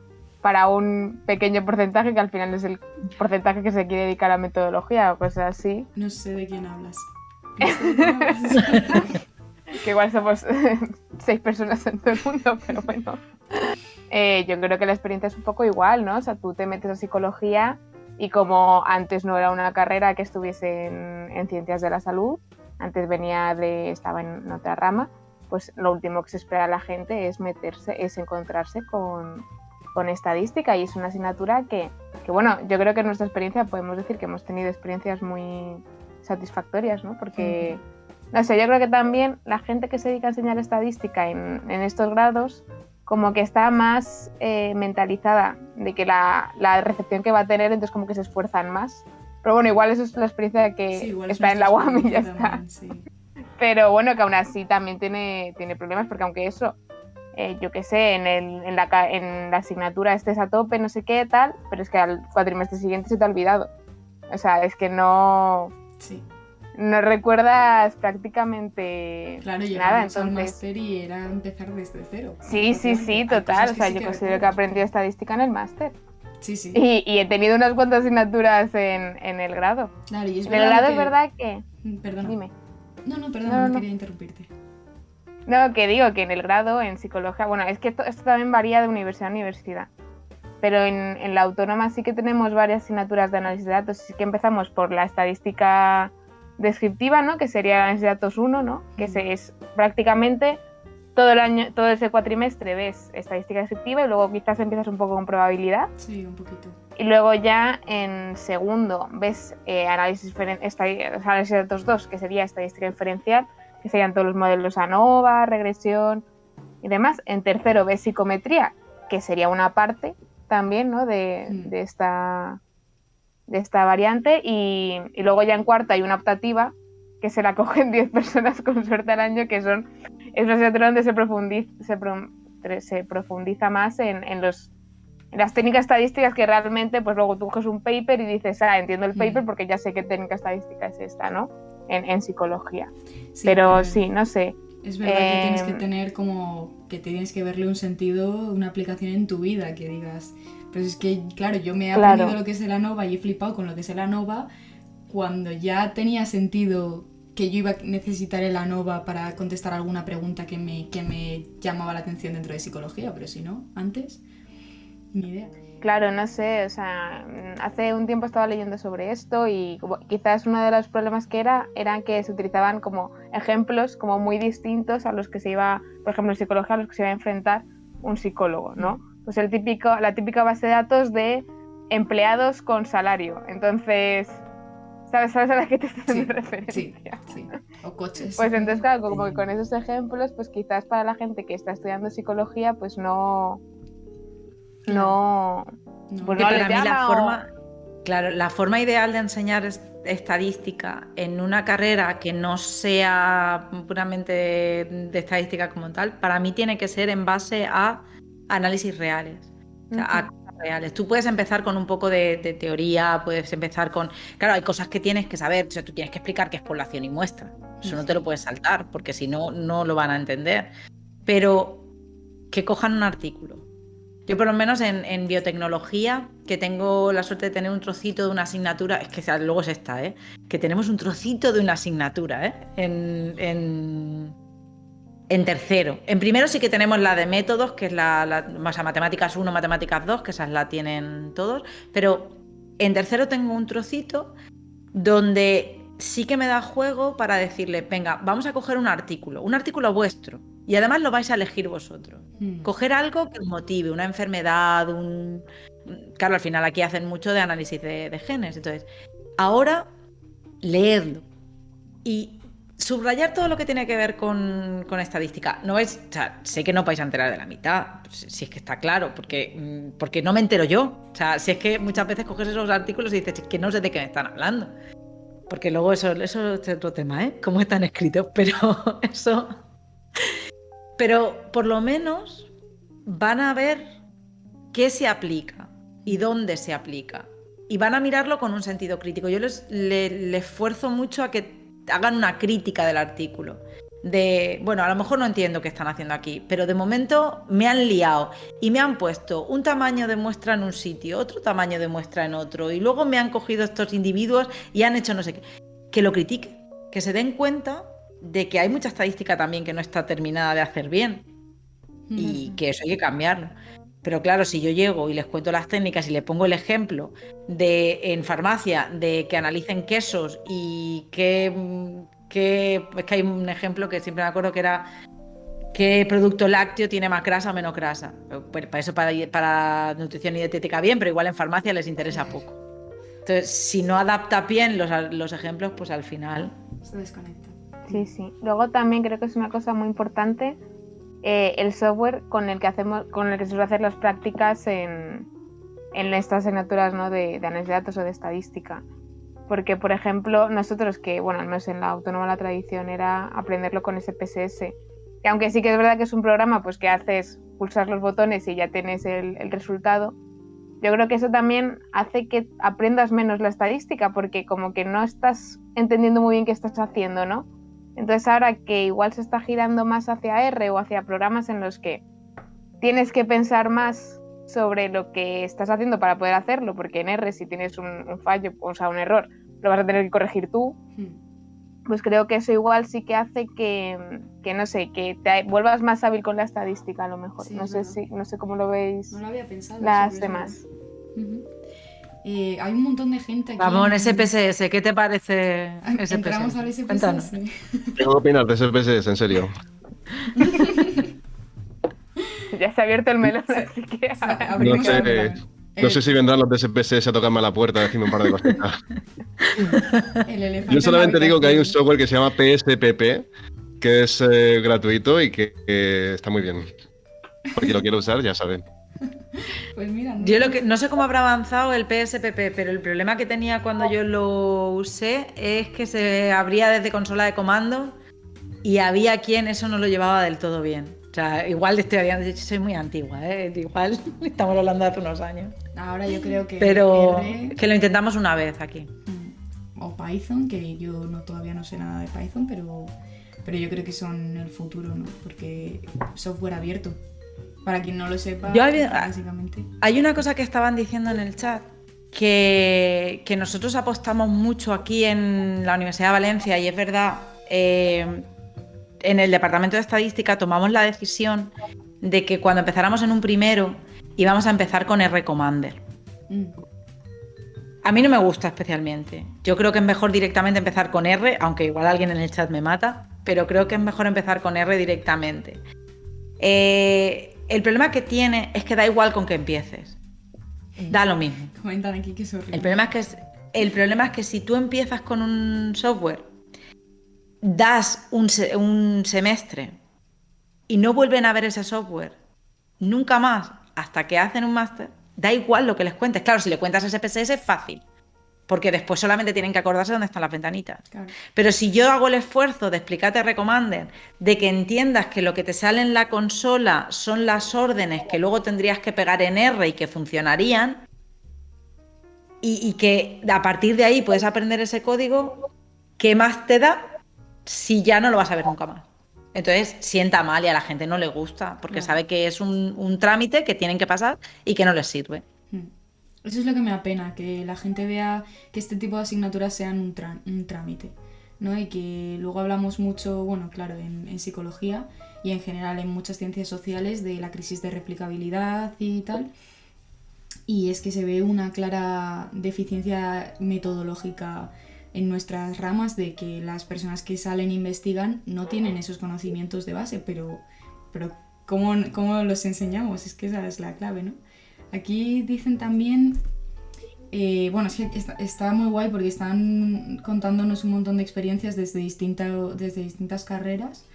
Speaker 4: para un pequeño porcentaje que al final es el porcentaje que se quiere dedicar a metodología o cosas así.
Speaker 1: No sé de quién hablas.
Speaker 4: Que igual somos 6 personas en todo el mundo, pero bueno. Yo creo que la experiencia es un poco igual, ¿no? O sea, tú te metes a psicología y como antes no era una carrera que estuviese en ciencias de la salud, antes estaba en otra rama, pues lo último que se espera a la gente es encontrarse con estadística, y es una asignatura que bueno, yo creo que en nuestra experiencia podemos decir que hemos tenido experiencias muy satisfactorias, ¿no? Porque, no sé, yo creo que también la gente que se dedica a enseñar estadística en estos grados como que está más mentalizada de que la recepción que va a tener, entonces como que se esfuerzan más. Pero bueno, igual eso es la experiencia de que está en la UAM y ya está.
Speaker 1: También, sí.
Speaker 4: Pero bueno, que aún así también tiene problemas, porque aunque eso, yo qué sé, en la asignatura estés a tope, no sé qué, tal, pero es que al cuatrimestre siguiente se te ha olvidado. O sea, es que no recuerdas prácticamente
Speaker 1: claro,
Speaker 4: nada.
Speaker 1: Entonces, al
Speaker 4: Entonces,
Speaker 1: máster y era empezar desde cero.
Speaker 4: Sí, total. O sea, yo considero que aprendí estadística en el máster.
Speaker 1: Sí.
Speaker 4: Y he tenido unas cuantas asignaturas en el grado.
Speaker 1: Claro, y es
Speaker 4: en el grado es verdad que...
Speaker 1: Perdona.
Speaker 4: Dime.
Speaker 1: No, perdona, no quería interrumpirte.
Speaker 4: No, que digo que en el grado, en psicología, bueno, es que esto también varía de universidad a universidad, pero en la autónoma sí que tenemos varias asignaturas de análisis de datos. Sí que empezamos por la estadística descriptiva, ¿no? Que sería el análisis de datos 1, ¿no? Que es prácticamente todo el año, todo ese cuatrimestre ves estadística descriptiva y luego quizás empiezas un poco con probabilidad.
Speaker 1: Sí, un poquito.
Speaker 4: Y luego ya en segundo ves análisis de datos 2, que sería estadística inferencial, que serían todos los modelos ANOVA, regresión y demás. En tercero ves psicometría, que sería una parte también, ¿no? de esta variante. Y luego ya en cuarto hay una optativa, que se la cogen 10 personas con suerte al año, que es una asignatura donde se profundiza más en las técnicas estadísticas, que realmente pues luego tú coges un paper y dices, entiendo el paper porque ya sé qué técnica estadística es esta, ¿no? En psicología.
Speaker 1: Sí,
Speaker 4: pero sí, no sé.
Speaker 1: Es verdad que tienes que tener como que tienes que verle un sentido, una aplicación en tu vida, que digas, pues es que, claro, yo me he aprendido lo que es el ANOVA y he flipado con lo que es el ANOVA cuando ya tenía sentido que yo iba a necesitar el ANOVA para contestar alguna pregunta que me llamaba la atención dentro de psicología, pero si no, antes, ni idea.
Speaker 4: Claro, no sé, o sea, hace un tiempo estaba leyendo sobre esto y quizás uno de los problemas que era que se utilizaban como ejemplos como muy distintos a los que se iba, por ejemplo, en psicología, a los que se iba a enfrentar un psicólogo, ¿no? Pues la típica base de datos de empleados con salario. Entonces, ¿sabes a la que te estoy haciendo referencia?
Speaker 1: Sí, o coches.
Speaker 4: Pues entonces, claro, como que con esos ejemplos, pues quizás para la gente que está estudiando psicología, pues no
Speaker 2: Pues para mí la forma... Claro, la forma ideal de enseñar estadística en una carrera que no sea puramente de estadística como tal, para mí tiene que ser en base a análisis reales, o sea, a cosas reales. Tú puedes empezar con un poco de teoría, puedes empezar con... Claro, hay cosas que tienes que saber, o sea, tú tienes que explicar qué es población y muestra. Eso no te lo puedes saltar, porque si no, no lo van a entender. Pero que cojan un artículo. Yo por lo menos en biotecnología, que tengo la suerte de tener un trocito de una asignatura, es que luego es esta, que tenemos un trocito de una asignatura en tercero. En primero sí que tenemos la de métodos, que es más a matemáticas 1, matemáticas 2, que esas la tienen todos, pero en tercero tengo un trocito donde sí que me da juego para decirle, venga, vamos a coger un artículo vuestro. Y además lo vais a elegir vosotros. Coger algo que os motive, una enfermedad, Claro, al final aquí hacen mucho de análisis de genes. Entonces, ahora leerlo y subrayar todo lo que tiene que ver con estadística. No es, o sea, sé que no vais a enterar de la mitad, si es que está claro, porque no me entero yo. O sea, si es que muchas veces coges esos artículos y dices, que no sé de qué me están hablando. Porque luego eso es otro tema, cómo están escritos, pero eso... Pero por lo menos van a ver qué se aplica y dónde se aplica. Y van a mirarlo con un sentido crítico. Yo les esfuerzo mucho a que hagan una crítica del artículo. Bueno, a lo mejor no entiendo qué están haciendo aquí, pero de momento me han liado y me han puesto un tamaño de muestra en un sitio, otro tamaño de muestra en otro, y luego me han cogido estos individuos y han hecho no sé qué. Que lo critiquen, que se den cuenta de que hay mucha estadística también que no está terminada de hacer bien y que eso hay que cambiarlo. Pero claro, si yo llego y les cuento las técnicas y les pongo el ejemplo en farmacia de que analicen quesos y es que hay un ejemplo que siempre me acuerdo que era qué producto lácteo tiene más grasa o menos grasa. Pues para eso, para nutrición y dietética bien, pero igual en farmacia les interesa poco. Entonces, si no adapta bien los ejemplos, pues al final
Speaker 1: se desconecta.
Speaker 4: Sí. Luego también creo que es una cosa muy importante el software con el que se suele hacer las prácticas en estas asignaturas, ¿no? de análisis de datos o de estadística. Porque, por ejemplo, nosotros que, bueno, al menos en la Autónoma la tradición era aprenderlo con SPSS. Y aunque sí que es verdad que es un programa pues que haces pulsar los botones y ya tienes el resultado, yo creo que eso también hace que aprendas menos la estadística porque como que no estás entendiendo muy bien qué estás haciendo, ¿no? Entonces ahora que igual se está girando más hacia R o hacia programas en los que tienes que pensar más sobre lo que estás haciendo para poder hacerlo, porque en R si tienes un fallo, o sea, un error, lo vas a tener que corregir tú, pues creo que eso igual sí que hace que no sé, que te vuelvas más hábil con la estadística a lo mejor. Sí, no sé cómo lo veis.
Speaker 1: No lo había pensado.
Speaker 4: Las demás.
Speaker 1: Hay un montón de gente aquí.
Speaker 2: Vamos, SPSS, ¿qué te parece SPSS?
Speaker 1: Entramos al SPSS.
Speaker 2: Cuéntanos.
Speaker 3: ¿Qué opinas de SPSS, en serio?
Speaker 4: Ya se ha abierto el melón, así que...
Speaker 3: No sé si vendrán los de SPSS a tocarme a la puerta a decirme un par de cositas. Yo solamente digo que hay un software que se llama PSPP, que es gratuito y que está muy bien. Porque lo quiero usar, ya saben.
Speaker 1: Pues mira,
Speaker 2: yo no sé cómo habrá avanzado el PSPP, pero el problema que tenía cuando yo lo usé es que se abría desde consola de comando y había quien eso no lo llevaba del todo bien. O sea, igual soy muy antigua, igual estamos hablando de hace unos años.
Speaker 1: Ahora yo creo que
Speaker 2: pero que lo intentamos una vez aquí.
Speaker 1: O Python, que yo todavía no sé nada de Python, pero yo creo que son el futuro, ¿no? Porque software abierto. Para quien no lo sepa, básicamente. Hay
Speaker 2: una cosa que estaban diciendo en el chat, que nosotros apostamos mucho aquí en la Universidad de Valencia, y es verdad, en el departamento de estadística tomamos la decisión de que cuando empezáramos en un primero íbamos a empezar con R Commander. A mí no me gusta especialmente. Yo creo que es mejor directamente empezar con R, aunque igual alguien en el chat me mata, pero creo que es mejor empezar con R directamente. El problema que tiene es que da igual con que empieces. Da lo mismo.
Speaker 1: Comentan aquí que es horrible.
Speaker 2: El problema es que si tú empiezas con un software, das un semestre y no vuelven a ver ese software nunca más hasta que hacen un máster, da igual lo que les cuentes. Claro, si le cuentas SPSS es fácil, porque después solamente tienen que acordarse dónde están las ventanitas.
Speaker 1: Claro.
Speaker 2: Pero si yo hago el esfuerzo de explicarte Recommender, de que entiendas que lo que te sale en la consola son las órdenes que luego tendrías que pegar en R y que funcionarían, y que a partir de ahí puedes aprender ese código, ¿qué más te da si ya no lo vas a ver nunca más? Entonces sienta mal y a la gente no le gusta, porque
Speaker 1: Claro.
Speaker 2: sabe que es un trámite que tienen que pasar y que no les sirve.
Speaker 1: Eso es lo que me da pena, que la gente vea que este tipo de asignaturas sean un trámite, ¿no? Y que luego hablamos mucho, bueno, claro, en psicología y en general en muchas ciencias sociales de la crisis de replicabilidad y tal. Y es que se ve una clara deficiencia metodológica en nuestras ramas de que las personas que salen e investigan no tienen esos conocimientos de base, pero ¿cómo los enseñamos? Es que esa es la clave, ¿no? Aquí dicen también, bueno, es que está muy guay porque están contándonos un montón de experiencias desde distintas carreras.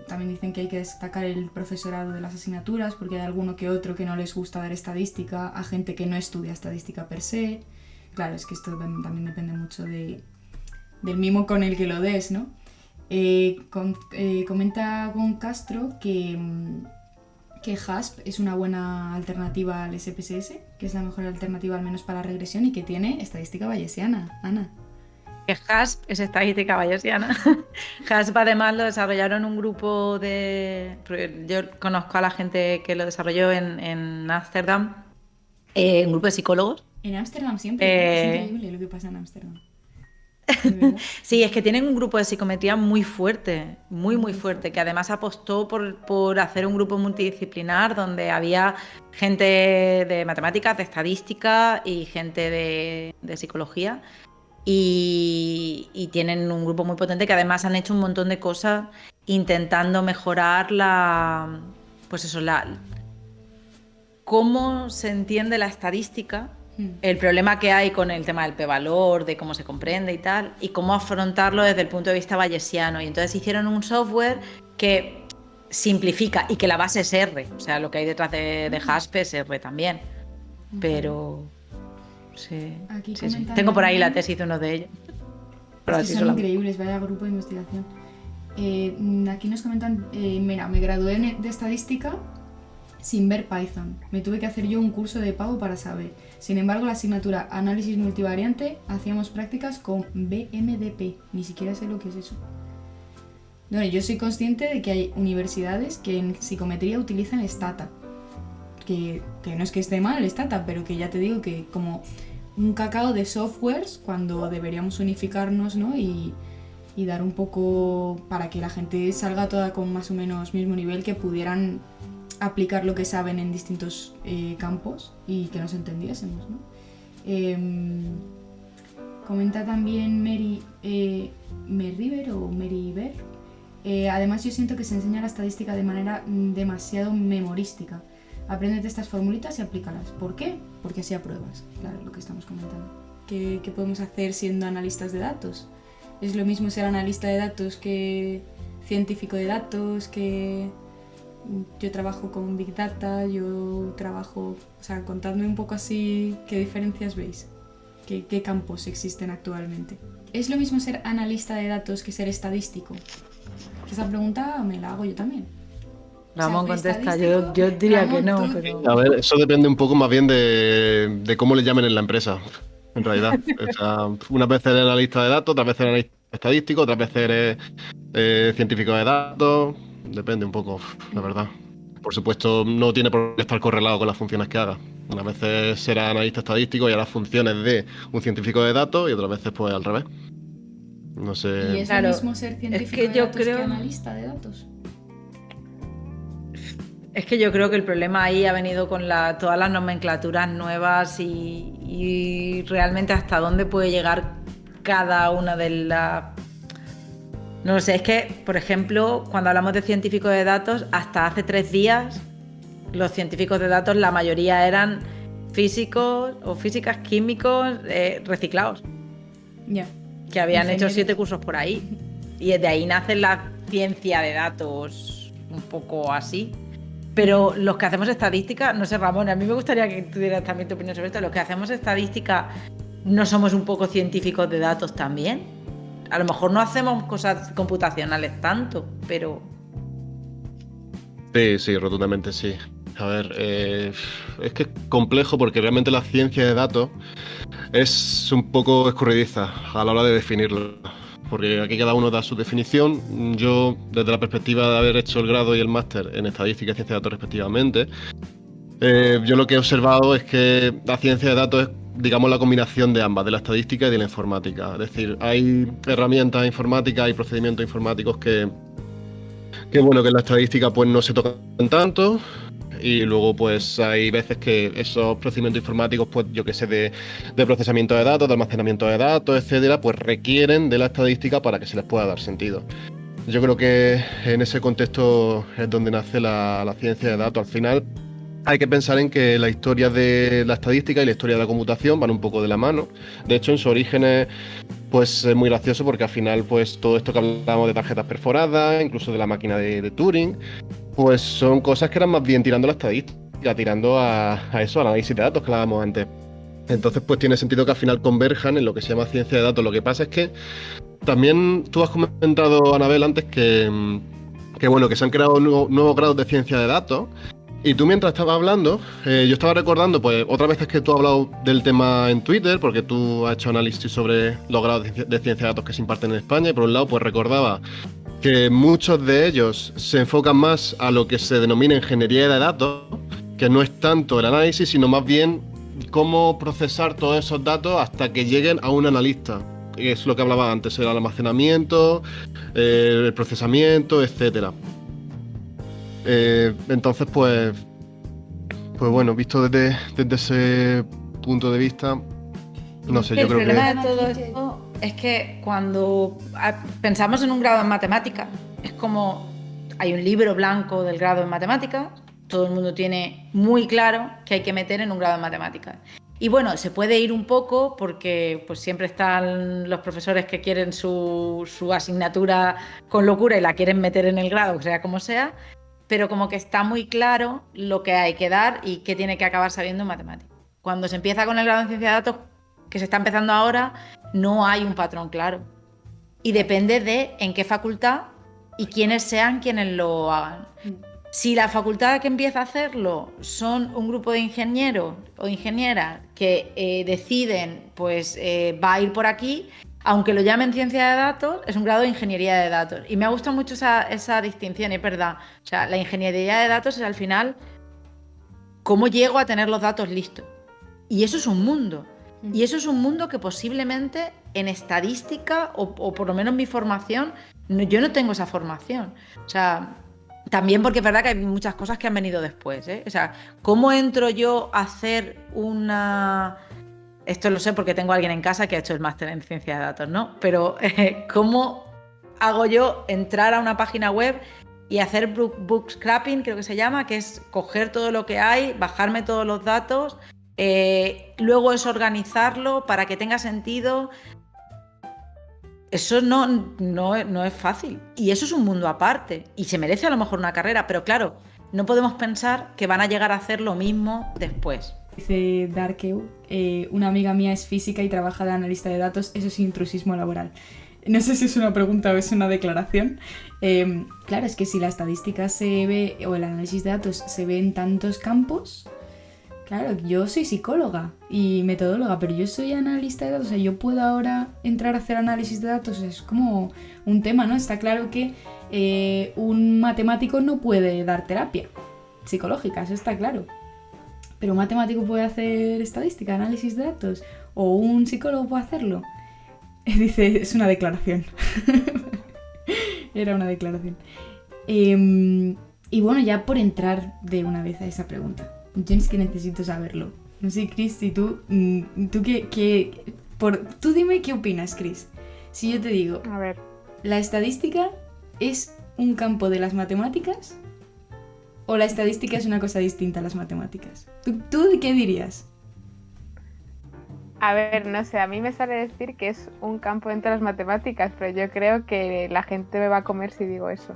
Speaker 1: También dicen que hay que destacar el profesorado de las asignaturas porque hay alguno que otro que no les gusta dar estadística, a gente que no estudia estadística per se. Claro, es que esto también depende mucho del mimo con el que lo des, ¿no? Comenta Gon Castro que HASP es una buena alternativa al SPSS, que es la mejor alternativa al menos para regresión y que tiene estadística bayesiana. Ana.
Speaker 2: Que HASP es estadística bayesiana. HASP además lo desarrollaron un grupo de... Yo conozco a la gente que lo desarrolló en Ámsterdam, un grupo de psicólogos.
Speaker 1: En Ámsterdam siempre, es increíble lo que pasa en Ámsterdam.
Speaker 2: Sí, es que tienen un grupo de psicometría muy fuerte, muy fuerte, que además apostó por hacer un grupo multidisciplinar donde había gente de matemáticas, de estadística y gente de psicología. Y tienen un grupo muy potente que además han hecho un montón de cosas intentando mejorar cómo se entiende la estadística, el problema que hay con el tema del p-valor, de cómo se comprende y tal, y cómo afrontarlo desde el punto de vista bayesiano. Y entonces hicieron un software que simplifica y que la base es R, o sea, lo que hay detrás de HASP es R también, pero... Sí. Tengo por ahí la tesis de uno de ellos.
Speaker 1: Pero es que son increíbles, vaya grupo de investigación. Aquí nos comentan, mira, me gradué de estadística sin ver Python. Me tuve que hacer yo un curso de pago para saber. Sin embargo, la asignatura Análisis Multivariante hacíamos prácticas con BMDP. Ni siquiera sé lo que es eso. Bueno, yo soy consciente de que hay universidades que en psicometría utilizan Stata. Que no es que esté mal Stata, pero que ya te digo que como un cacao de softwares cuando deberíamos unificarnos, ¿no? Y dar un poco para que la gente salga toda con más o menos mismo nivel, que pudieran aplicar lo que saben en distintos campos y que nos entendiésemos, ¿no? Comenta también Merriver o Meriver. Además yo siento que se enseña la estadística de manera demasiado memorística. Apréndete estas formulitas y aplícalas. ¿Por qué? Porque así apruebas. Claro, lo que estamos comentando. ¿Qué podemos hacer siendo analistas de datos? Es lo mismo ser analista de datos que científico de datos, que yo trabajo con Big Data, yo trabajo... O sea, contadme un poco así qué diferencias veis, qué campos existen actualmente. ¿Es lo mismo ser analista de datos que ser estadístico? Esa pregunta me la hago yo también.
Speaker 2: Ramón contesta, yo diría
Speaker 1: Ramón,
Speaker 2: que no,
Speaker 1: tú...
Speaker 2: pero...
Speaker 3: A ver, eso depende un poco más bien de cómo le llamen en la empresa, en realidad. O sea, unas veces eres analista de datos, otras veces eres analista estadístico, otras veces eres científico de datos. Depende un poco, la verdad. Por supuesto, no tiene por qué estar correlado con las funciones que haga. Unas veces será analista estadístico y hará funciones de un científico de datos y otras veces pues al revés. No sé.
Speaker 1: ¿Y es lo mismo ser científico de datos que analista de datos?
Speaker 2: Es que yo creo que el problema ahí ha venido con todas las nomenclaturas nuevas y realmente hasta dónde puede llegar cada una de las... No lo sé, es que, por ejemplo, cuando hablamos de científicos de datos, hasta hace 3 días, los científicos de datos, la mayoría eran físicos o físicas, químicos, reciclados.
Speaker 1: Ya.
Speaker 2: Que habían hecho 7 cursos por ahí. Y de ahí nace la ciencia de datos un poco así. Pero los que hacemos estadística, no sé, Ramón, a mí me gustaría que tuvieras también tu opinión sobre esto. Los que hacemos estadística ¿no somos un poco científicos de datos también? A lo mejor no hacemos cosas computacionales tanto, pero...
Speaker 3: Sí, rotundamente sí. A ver, es que es complejo porque realmente la ciencia de datos es un poco escurridiza a la hora de definirlo. Porque aquí cada uno da su definición. Yo, desde la perspectiva de haber hecho el grado y el máster en estadística y ciencia de datos respectivamente, yo lo que he observado es que la ciencia de datos es, digamos, la combinación de ambas, de la estadística y de la informática. Es decir, hay herramientas informáticas y procedimientos informáticos que bueno, que en la estadística pues no se tocan tanto, y luego pues hay veces que esos procedimientos informáticos, pues yo que sé, de procesamiento de datos, de almacenamiento de datos, etcétera, pues requieren de la estadística para que se les pueda dar sentido. Yo creo que en ese contexto es donde nace la ciencia de datos. Al final hay que pensar en que la historia de la estadística y la historia de la computación van un poco de la mano. De hecho, en sus orígenes pues es muy gracioso porque al final pues todo esto que hablamos de tarjetas perforadas, incluso de la máquina de Turing, pues son cosas que eran más bien tirando a la estadística, tirando a eso, al análisis de datos que hablábamos antes. Entonces pues tiene sentido que al final converjan en lo que se llama ciencia de datos. Lo que pasa es que también tú has comentado, Anabel, antes que bueno, que se han creado nuevos grados de ciencia de datos. Y tú mientras estabas hablando, yo estaba recordando, pues, otras veces que tú has hablado del tema en Twitter, porque tú has hecho análisis sobre los grados de ciencia de datos que se imparten en España, y por un lado, pues recordaba que muchos de ellos se enfocan más a lo que se denomina ingeniería de datos, que no es tanto el análisis, sino más bien cómo procesar todos esos datos hasta que lleguen a un analista. Que es lo que hablaba antes, el almacenamiento, el procesamiento, etcétera. Entonces, pues bueno, visto desde ese punto de vista, no sé, yo creo que...
Speaker 2: El problema de todo esto es que cuando pensamos en un grado en matemáticas, es como hay un libro blanco del grado en matemáticas, todo el mundo tiene muy claro que hay que meter en un grado en matemáticas. Y bueno, se puede ir un poco porque pues siempre están los profesores que quieren su asignatura con locura y la quieren meter en el grado, sea como sea, pero como que está muy claro lo que hay que dar y qué tiene que acabar sabiendo en matemáticas. Cuando se empieza con el grado en ciencia de datos, que se está empezando ahora, no hay un patrón claro. Y depende de en qué facultad y quiénes sean quienes lo hagan. Si la facultad que empieza a hacerlo son un grupo de ingenieros o ingenieras que deciden, pues va a ir por aquí, aunque lo llamen ciencia de datos, es un grado de ingeniería de datos. Y me ha gustado mucho esa distinción, es verdad. O sea, la ingeniería de datos es al final cómo llego a tener los datos listos. Y eso es un mundo. Y eso es un mundo que posiblemente en estadística, o por lo menos mi formación, yo no tengo esa formación. O sea, también porque es verdad que hay muchas cosas que han venido después, ¿eh? O sea, ¿cómo entro yo a hacer una...? Esto lo sé porque tengo a alguien en casa que ha hecho el máster en ciencia de datos, ¿no? Pero ¿cómo hago yo entrar a una página web y hacer bootstrapping, creo que se llama, que es coger todo lo que hay, bajarme todos los datos, luego es organizarlo para que tenga sentido? Eso no es fácil. Y eso es un mundo aparte. Y se merece a lo mejor una carrera, pero claro, no podemos pensar que van a llegar a hacer lo mismo después.
Speaker 1: Dice Darkeu, una amiga mía es física y trabaja de analista de datos, eso es intrusismo laboral. No sé si es una pregunta o es una declaración. Claro, es que si la estadística se ve, o el análisis de datos se ve en tantos campos, claro, yo soy psicóloga y metodóloga, pero yo soy analista de datos, o sea, yo puedo ahora entrar a hacer análisis de datos, es como un tema, ¿no? Está claro que un matemático no puede dar terapia psicológica, eso está claro. Pero un matemático puede hacer estadística, análisis de datos, o un psicólogo puede hacerlo. Dice, es una declaración. Era una declaración. Y bueno, ya por entrar de una vez a esa pregunta, yo es que necesito saberlo. No sé, Chris, si tú tú dime qué opinas, Chris. Si yo te digo,
Speaker 4: A ver,
Speaker 1: ¿la estadística es un campo de las matemáticas? ¿O la estadística es una cosa distinta a las matemáticas? ¿Tú qué dirías?
Speaker 4: a ver, no sé, a mí me sale decir que es un campo dentro de las matemáticas, pero yo creo que la gente me va a comer si digo eso.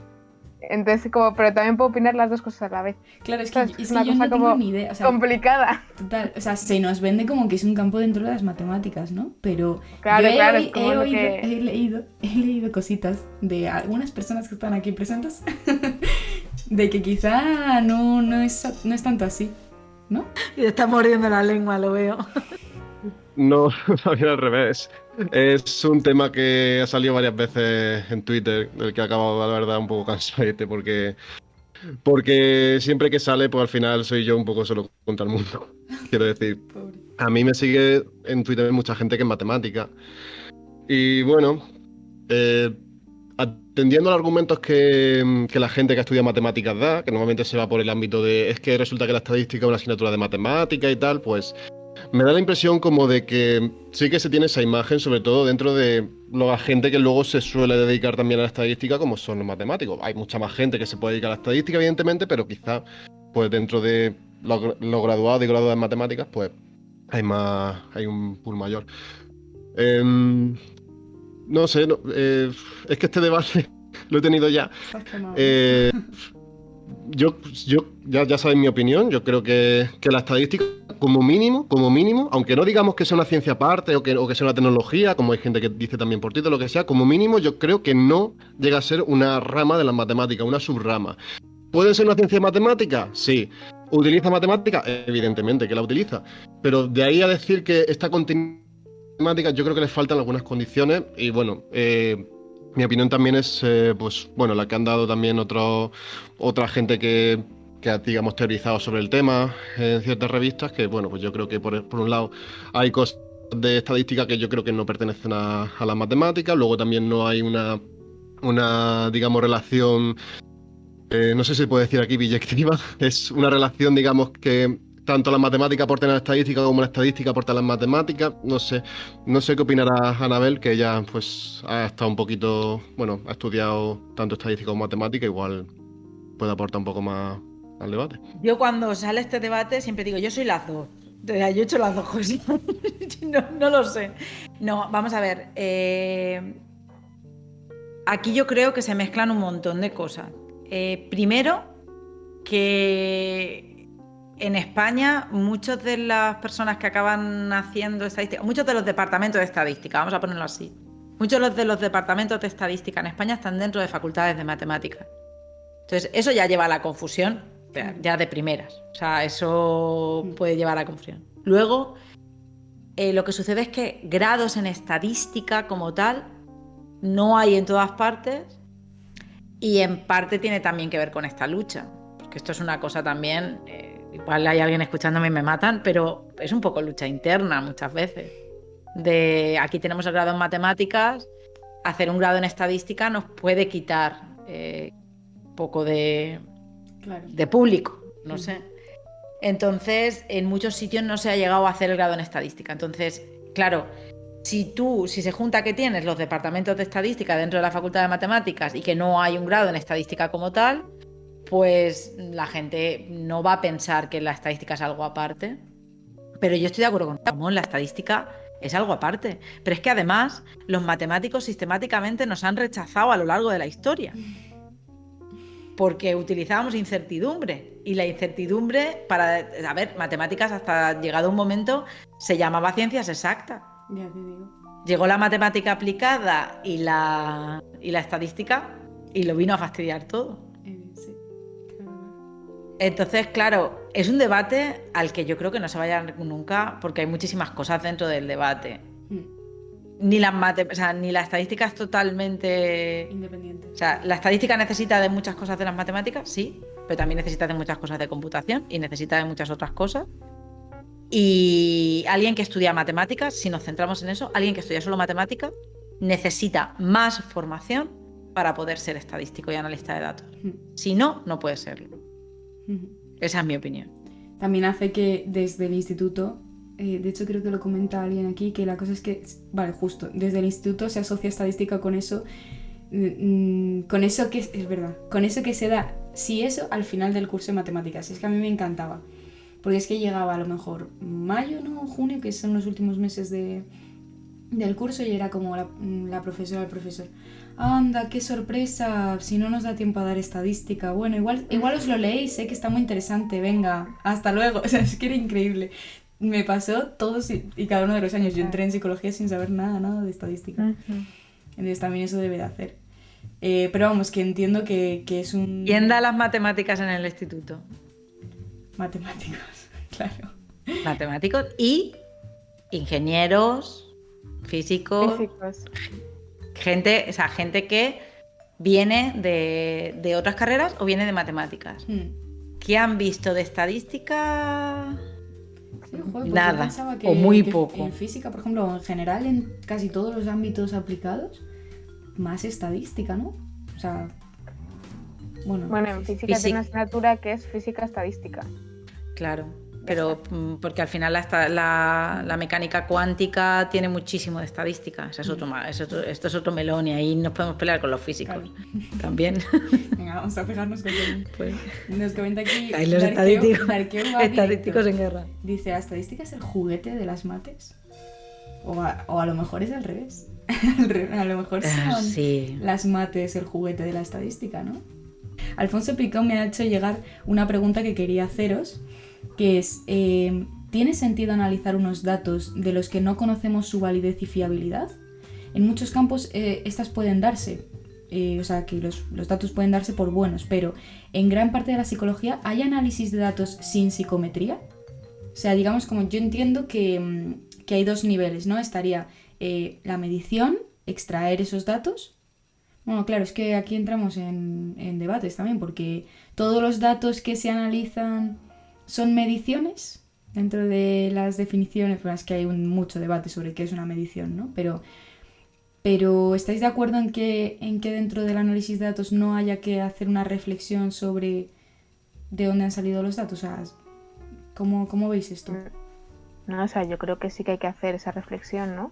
Speaker 4: Entonces, pero también puedo opinar las dos cosas a la vez.
Speaker 1: Claro, es que,
Speaker 4: ¿Sabes?
Speaker 1: es
Speaker 4: una
Speaker 1: que yo
Speaker 4: cosa
Speaker 1: no tengo
Speaker 4: como
Speaker 1: ni idea. O sea,
Speaker 4: complicada.
Speaker 1: total, o sea, se nos vende como que es un campo dentro de las matemáticas, ¿no? Pero
Speaker 4: Claro,
Speaker 1: yo
Speaker 4: claro, es como lo que...
Speaker 1: he leído cositas de algunas personas que están aquí presentes de que quizá no es tanto así, ¿no?
Speaker 2: Y te está mordiendo la lengua, lo veo.
Speaker 3: No, más bien al revés. Es un tema que ha salido varias veces en Twitter, del que he acabado, la verdad, un poco cansadete, porque siempre que sale, pues al final soy yo un poco solo contra el mundo. Quiero decir,
Speaker 1: Pobre.
Speaker 3: a mí me sigue en Twitter mucha gente que es matemática. Y bueno, eh, atendiendo a los argumentos que la gente que estudia matemáticas da, que normalmente se va por el ámbito de es que resulta que la estadística es una asignatura de matemática y tal, pues me da la impresión como de que sí que se tiene esa imagen, sobre todo dentro de la gente que luego se suele dedicar también a la estadística, como son los matemáticos. Hay mucha más gente que se puede dedicar a la estadística, evidentemente, pero quizá pues dentro de los graduados y graduadas en matemáticas, pues hay un pool mayor. Em, no sé, es que este debate lo he tenido ya.
Speaker 1: Estás quemado, ¿no?
Speaker 3: Eh, yo ya sabéis mi opinión, yo creo que la estadística, como mínimo, aunque no digamos que sea una ciencia aparte o que sea una tecnología, como hay gente que dice también por título, lo que sea, como mínimo yo creo que no llega a ser una rama de las matemáticas, una subrama. ¿Puede ser una ciencia matemática? Sí. ¿Utiliza matemática? Evidentemente que la utiliza. Pero de ahí a decir que está contenida en matemáticas, yo creo que le faltan algunas condiciones y bueno, mi opinión también es, pues bueno, la que han dado también otra gente que ha, digamos, teorizado sobre el tema en ciertas revistas, que bueno, pues yo creo que por un lado hay cosas de estadística que yo creo que no pertenecen a las matemáticas, luego también no hay una digamos, relación, no sé si se puede decir aquí biyectiva, es una relación, digamos, que tanto las matemáticas aportan a la estadística como la estadística aporta a las matemáticas. No sé qué opinará Anabel, que ella pues ha estado un poquito, bueno, ha estudiado tanto estadística como matemática, igual puede aportar un poco más al debate.
Speaker 2: Yo cuando sale este debate siempre digo, yo soy las dos. Yo he hecho las dos cosas. No lo sé. No, vamos a ver. Aquí yo creo que se mezclan un montón de cosas. Primero, que en España muchas de las personas que acaban haciendo estadística, muchos de los departamentos de estadística, vamos a ponerlo así, muchos de los departamentos de estadística en España están dentro de facultades de matemáticas. Entonces, eso ya lleva a la confusión, ya de primeras. O sea, eso puede llevar a la confusión. Luego, lo que sucede es que grados en estadística como tal no hay en todas partes y en parte tiene también que ver con esta lucha, porque esto es una cosa también, igual hay alguien escuchándome y me matan, pero es un poco lucha interna muchas veces. Aquí tenemos el grado en matemáticas, hacer un grado en estadística nos puede quitar poco de público, no sé. Entonces, en muchos sitios no se ha llegado a hacer el grado en estadística. Entonces, claro, si se junta que tienes los departamentos de estadística dentro de la Facultad de Matemáticas y que no hay un grado en estadística como tal, pues la gente no va a pensar que la estadística es algo aparte. Pero yo estoy de acuerdo con Ramón, la estadística es algo aparte. Pero es que además los matemáticos sistemáticamente nos han rechazado a lo largo de la historia. Porque utilizábamos incertidumbre y la incertidumbre matemáticas hasta llegado un momento se llamaba ciencias exactas.
Speaker 1: Ya te digo.
Speaker 2: Llegó la matemática aplicada y la estadística y lo vino a fastidiar todo.
Speaker 1: Sí, claro.
Speaker 2: Entonces, claro, es un debate al que yo creo que no se vaya nunca porque hay muchísimas cosas dentro del debate. Ni la estadística es totalmente
Speaker 1: independiente.
Speaker 2: O sea, la estadística necesita de muchas cosas de las matemáticas, sí, pero también necesita de muchas cosas de computación y necesita de muchas otras cosas. Y alguien que estudia matemáticas, si nos centramos en eso, alguien que estudia solo matemáticas necesita más formación para poder ser estadístico y analista de datos. Si no, no puede serlo. Esa es mi opinión.
Speaker 1: También hace que desde el instituto, de hecho creo que lo comenta alguien aquí, que la cosa es que, vale, justo, desde el instituto se asocia estadística con eso que es verdad, con eso que se da, sí, eso al final del curso de matemáticas. Es que a mí me encantaba, porque es que llegaba a lo mejor mayo, ¿no? Junio, que son los últimos meses del curso, y era como la profesora, el profesor, anda, qué sorpresa, si no nos da tiempo a dar estadística. Bueno, igual os lo leéis, que está muy interesante, venga, hasta luego. O sea, es que era increíble. Me pasó todos y cada uno de los años. Yo entré en psicología sin saber nada de estadística. Entonces también eso debe de hacer. Pero vamos, que entiendo que es un...
Speaker 2: ¿Quién da las matemáticas en el instituto?
Speaker 1: Matemáticos, claro.
Speaker 2: Matemáticos y ingenieros, físicos. Gente, o sea, gente que viene de otras carreras o viene de matemáticas. ¿Qué han visto de estadística?
Speaker 1: Sí, joder, pues
Speaker 2: nada,
Speaker 1: yo
Speaker 2: o muy poco.
Speaker 1: En física, por ejemplo, en general, en casi todos los ámbitos aplicados, más estadística, ¿no? O sea,
Speaker 4: bueno, en física tiene una asignatura que es física estadística.
Speaker 2: Claro, pero porque al final la mecánica cuántica tiene muchísimo de estadística. Esto es otro melón y ahí nos podemos pelear con los físicos. Claro. También.
Speaker 1: Venga, vamos a pegarnos con él. Pues, nos comenta aquí
Speaker 2: ahí los estadísticos en guerra.
Speaker 1: Dice, ¿la estadística es el juguete de las mates? O a lo mejor es al revés. A lo mejor son las mates el juguete de la estadística, ¿no? Alfonso Picón me ha hecho llegar una pregunta que quería haceros, que es, ¿tiene sentido analizar unos datos de los que no conocemos su validez y fiabilidad? En muchos campos estas pueden darse, o sea, que los datos pueden darse por buenos, pero en gran parte de la psicología hay análisis de datos sin psicometría. O sea, digamos, como yo entiendo que hay dos niveles, ¿no? Estaría la medición, extraer esos datos. Bueno, claro, es que aquí entramos en debates también, porque todos los datos que se analizan son mediciones dentro de las definiciones. Bueno, es que hay mucho debate sobre qué es una medición, ¿no? Pero ¿estáis de acuerdo en que dentro del análisis de datos no haya que hacer una reflexión sobre de dónde han salido los datos? O sea, ¿cómo veis esto?
Speaker 4: No, o sea, yo creo que sí que hay que hacer esa reflexión, ¿no?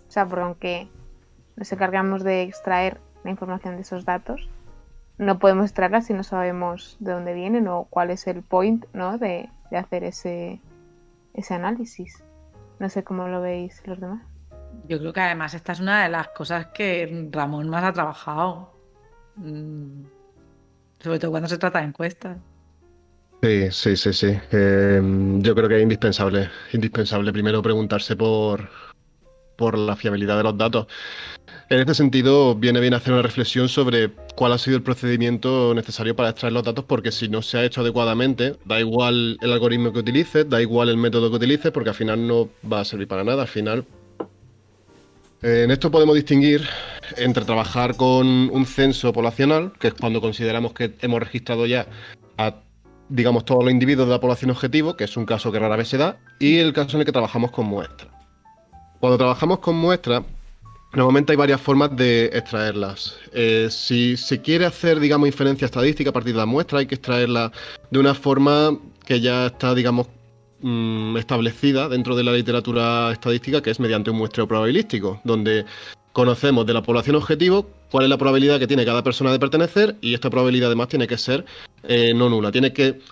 Speaker 4: O sea, porque aunque nos encargamos de extraer la información de esos datos, no podemos extraerla si no sabemos de dónde vienen o cuál es el point, ¿no? de hacer ese análisis. No sé cómo lo veis los demás.
Speaker 2: Yo creo que además esta es una de las cosas que Ramón más ha trabajado, sobre todo cuando se trata de encuestas.
Speaker 3: Sí. Yo creo que es indispensable primero preguntarse por la fiabilidad de los datos. En este sentido, viene bien hacer una reflexión sobre cuál ha sido el procedimiento necesario para extraer los datos, porque si no se ha hecho adecuadamente, da igual el algoritmo que utilices, da igual el método que utilices, porque al final no va a servir para nada. Al final, en esto podemos distinguir entre trabajar con un censo poblacional, que es cuando consideramos que hemos registrado ya a, digamos, todos los individuos de la población objetivo, que es un caso que rara vez se da, y el caso en el que trabajamos con muestras. Cuando trabajamos con muestras, normalmente hay varias formas de extraerlas. Si se quiere hacer, digamos, inferencia estadística a partir de la muestra, hay que extraerla de una forma que ya está, digamos, establecida dentro de la literatura estadística, que es mediante un muestreo probabilístico, donde conocemos de la población objetivo cuál es la probabilidad que tiene cada persona de pertenecer, y esta probabilidad además tiene que ser no nula.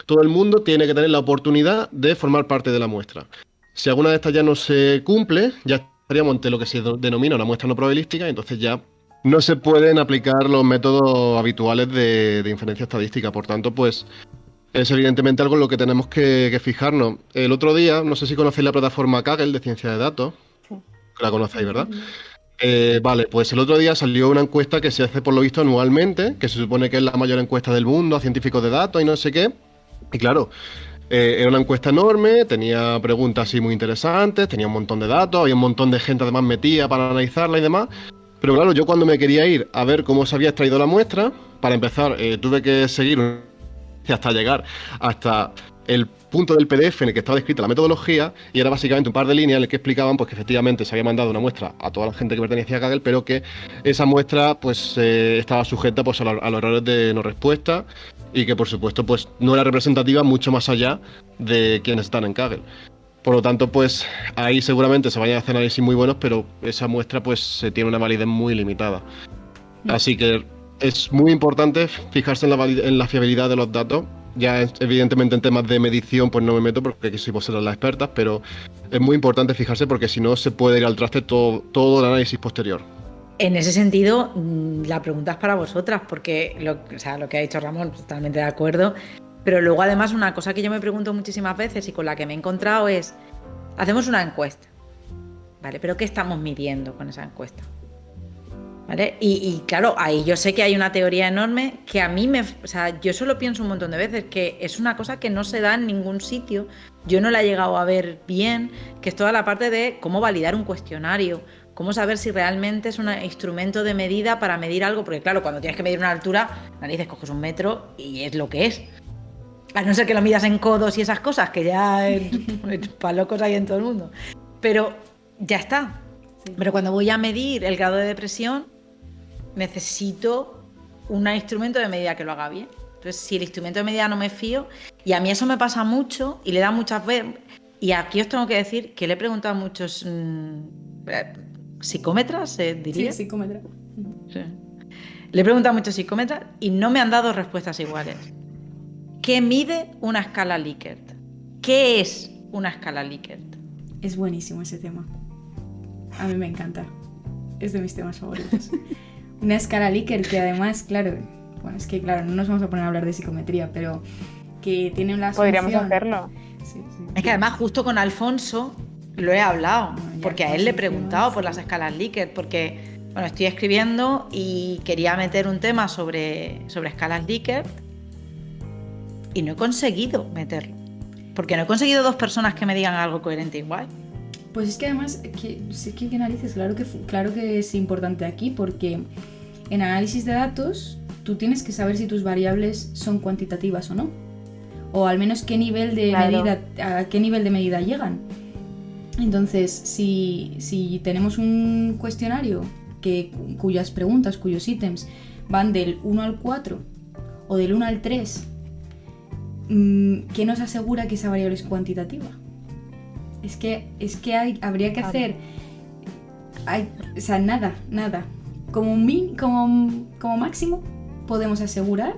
Speaker 3: Todo el mundo tiene que tener la oportunidad de formar parte de la muestra. Si alguna de estas ya no se cumple, ya estaríamos ante lo que se denomina una muestra no probabilística, y entonces ya no se pueden aplicar los métodos habituales de inferencia estadística. Por tanto, pues es evidentemente algo en lo que tenemos que fijarnos. El otro día, no sé si conocéis la plataforma Kaggle de ciencia de datos. Sí. La conocéis, ¿verdad? Vale, pues el otro día salió una encuesta que se hace por lo visto anualmente, que se supone que es la mayor encuesta del mundo a científicos de datos y no sé qué. Y claro, era una encuesta enorme, tenía preguntas así muy interesantes, tenía un montón de datos, había un montón de gente además metida para analizarla y demás. Pero claro, yo cuando me quería ir a ver cómo se había extraído la muestra, para empezar tuve que seguir hasta llegar hasta el punto del PDF en el que estaba descrita la metodología, y era básicamente un par de líneas en el que explicaban pues que efectivamente se había mandado una muestra a toda la gente que pertenecía a Kaggle, pero que esa muestra pues estaba sujeta pues a los errores de no respuesta, y que por supuesto pues no era representativa mucho más allá de quienes están en Kaggle. Por lo tanto, pues ahí seguramente se vayan a hacer análisis muy buenos, pero esa muestra pues tiene una validez muy limitada. Así que es muy importante fijarse en la fiabilidad de los datos. Ya evidentemente en temas de medición pues no me meto porque aquí sois vosotras las expertas, pero es muy importante fijarse porque si no se puede ir al traste todo el análisis posterior.
Speaker 2: En ese sentido, la pregunta es para vosotras, porque lo que ha dicho Ramón, totalmente de acuerdo. Pero luego, además, una cosa que yo me pregunto muchísimas veces y con la que me he encontrado es, hacemos una encuesta, ¿vale? ¿Pero qué estamos midiendo con esa encuesta? ¿Vale? Y claro, ahí yo sé que hay una teoría enorme que a mí yo solo pienso un montón de veces que es una cosa que no se da en ningún sitio. Yo no la he llegado a ver bien, que es toda la parte de cómo validar un cuestionario, cómo saber si realmente es un instrumento de medida para medir algo, porque claro, cuando tienes que medir una altura, narices, coges un metro y es lo que es. A no ser que lo midas en codos y esas cosas, que ya para locos hay en todo el mundo. Pero ya está.
Speaker 1: Sí.
Speaker 2: Pero cuando voy a medir el grado de depresión, necesito un instrumento de medida que lo haga bien. Entonces, si el instrumento de medida no me fío, y a mí eso me pasa mucho, y le da muchas veces, y aquí os tengo que decir que le he preguntado a muchos psicómetras, diría.
Speaker 1: Sí, psicómetra.
Speaker 2: Sí. Le he preguntado a muchos psicómetras y no me han dado respuestas iguales. ¿Qué mide una escala Likert? ¿Qué es una escala Likert?
Speaker 1: Es buenísimo ese tema. A mí me encanta. Es de mis temas favoritos. Una escala Likert que además, claro, bueno, es que claro, no nos vamos a poner a hablar de psicometría, pero que tiene una
Speaker 4: Podríamos
Speaker 1: solución.
Speaker 4: hacerlo.
Speaker 1: Sí.
Speaker 2: Es que además justo con Alfonso lo he hablado,
Speaker 1: Bueno,
Speaker 2: porque a él le he preguntado por las escalas Likert, porque bueno, estoy escribiendo y quería meter un tema sobre escalas Likert y no he conseguido meterlo, porque no he conseguido dos personas que me digan algo coherente igual.
Speaker 1: Pues es que además, ¿qué narices? Claro que es importante aquí, porque en análisis de datos tú tienes que saber si tus variables son cuantitativas o no. O al menos a qué nivel de medida llegan. Entonces, si tenemos un cuestionario cuyas preguntas, cuyos ítems van del 1 al 4 o del 1 al 3, ¿qué nos asegura que esa variable es cuantitativa? Es que habría que hacer nada. Como máximo podemos asegurar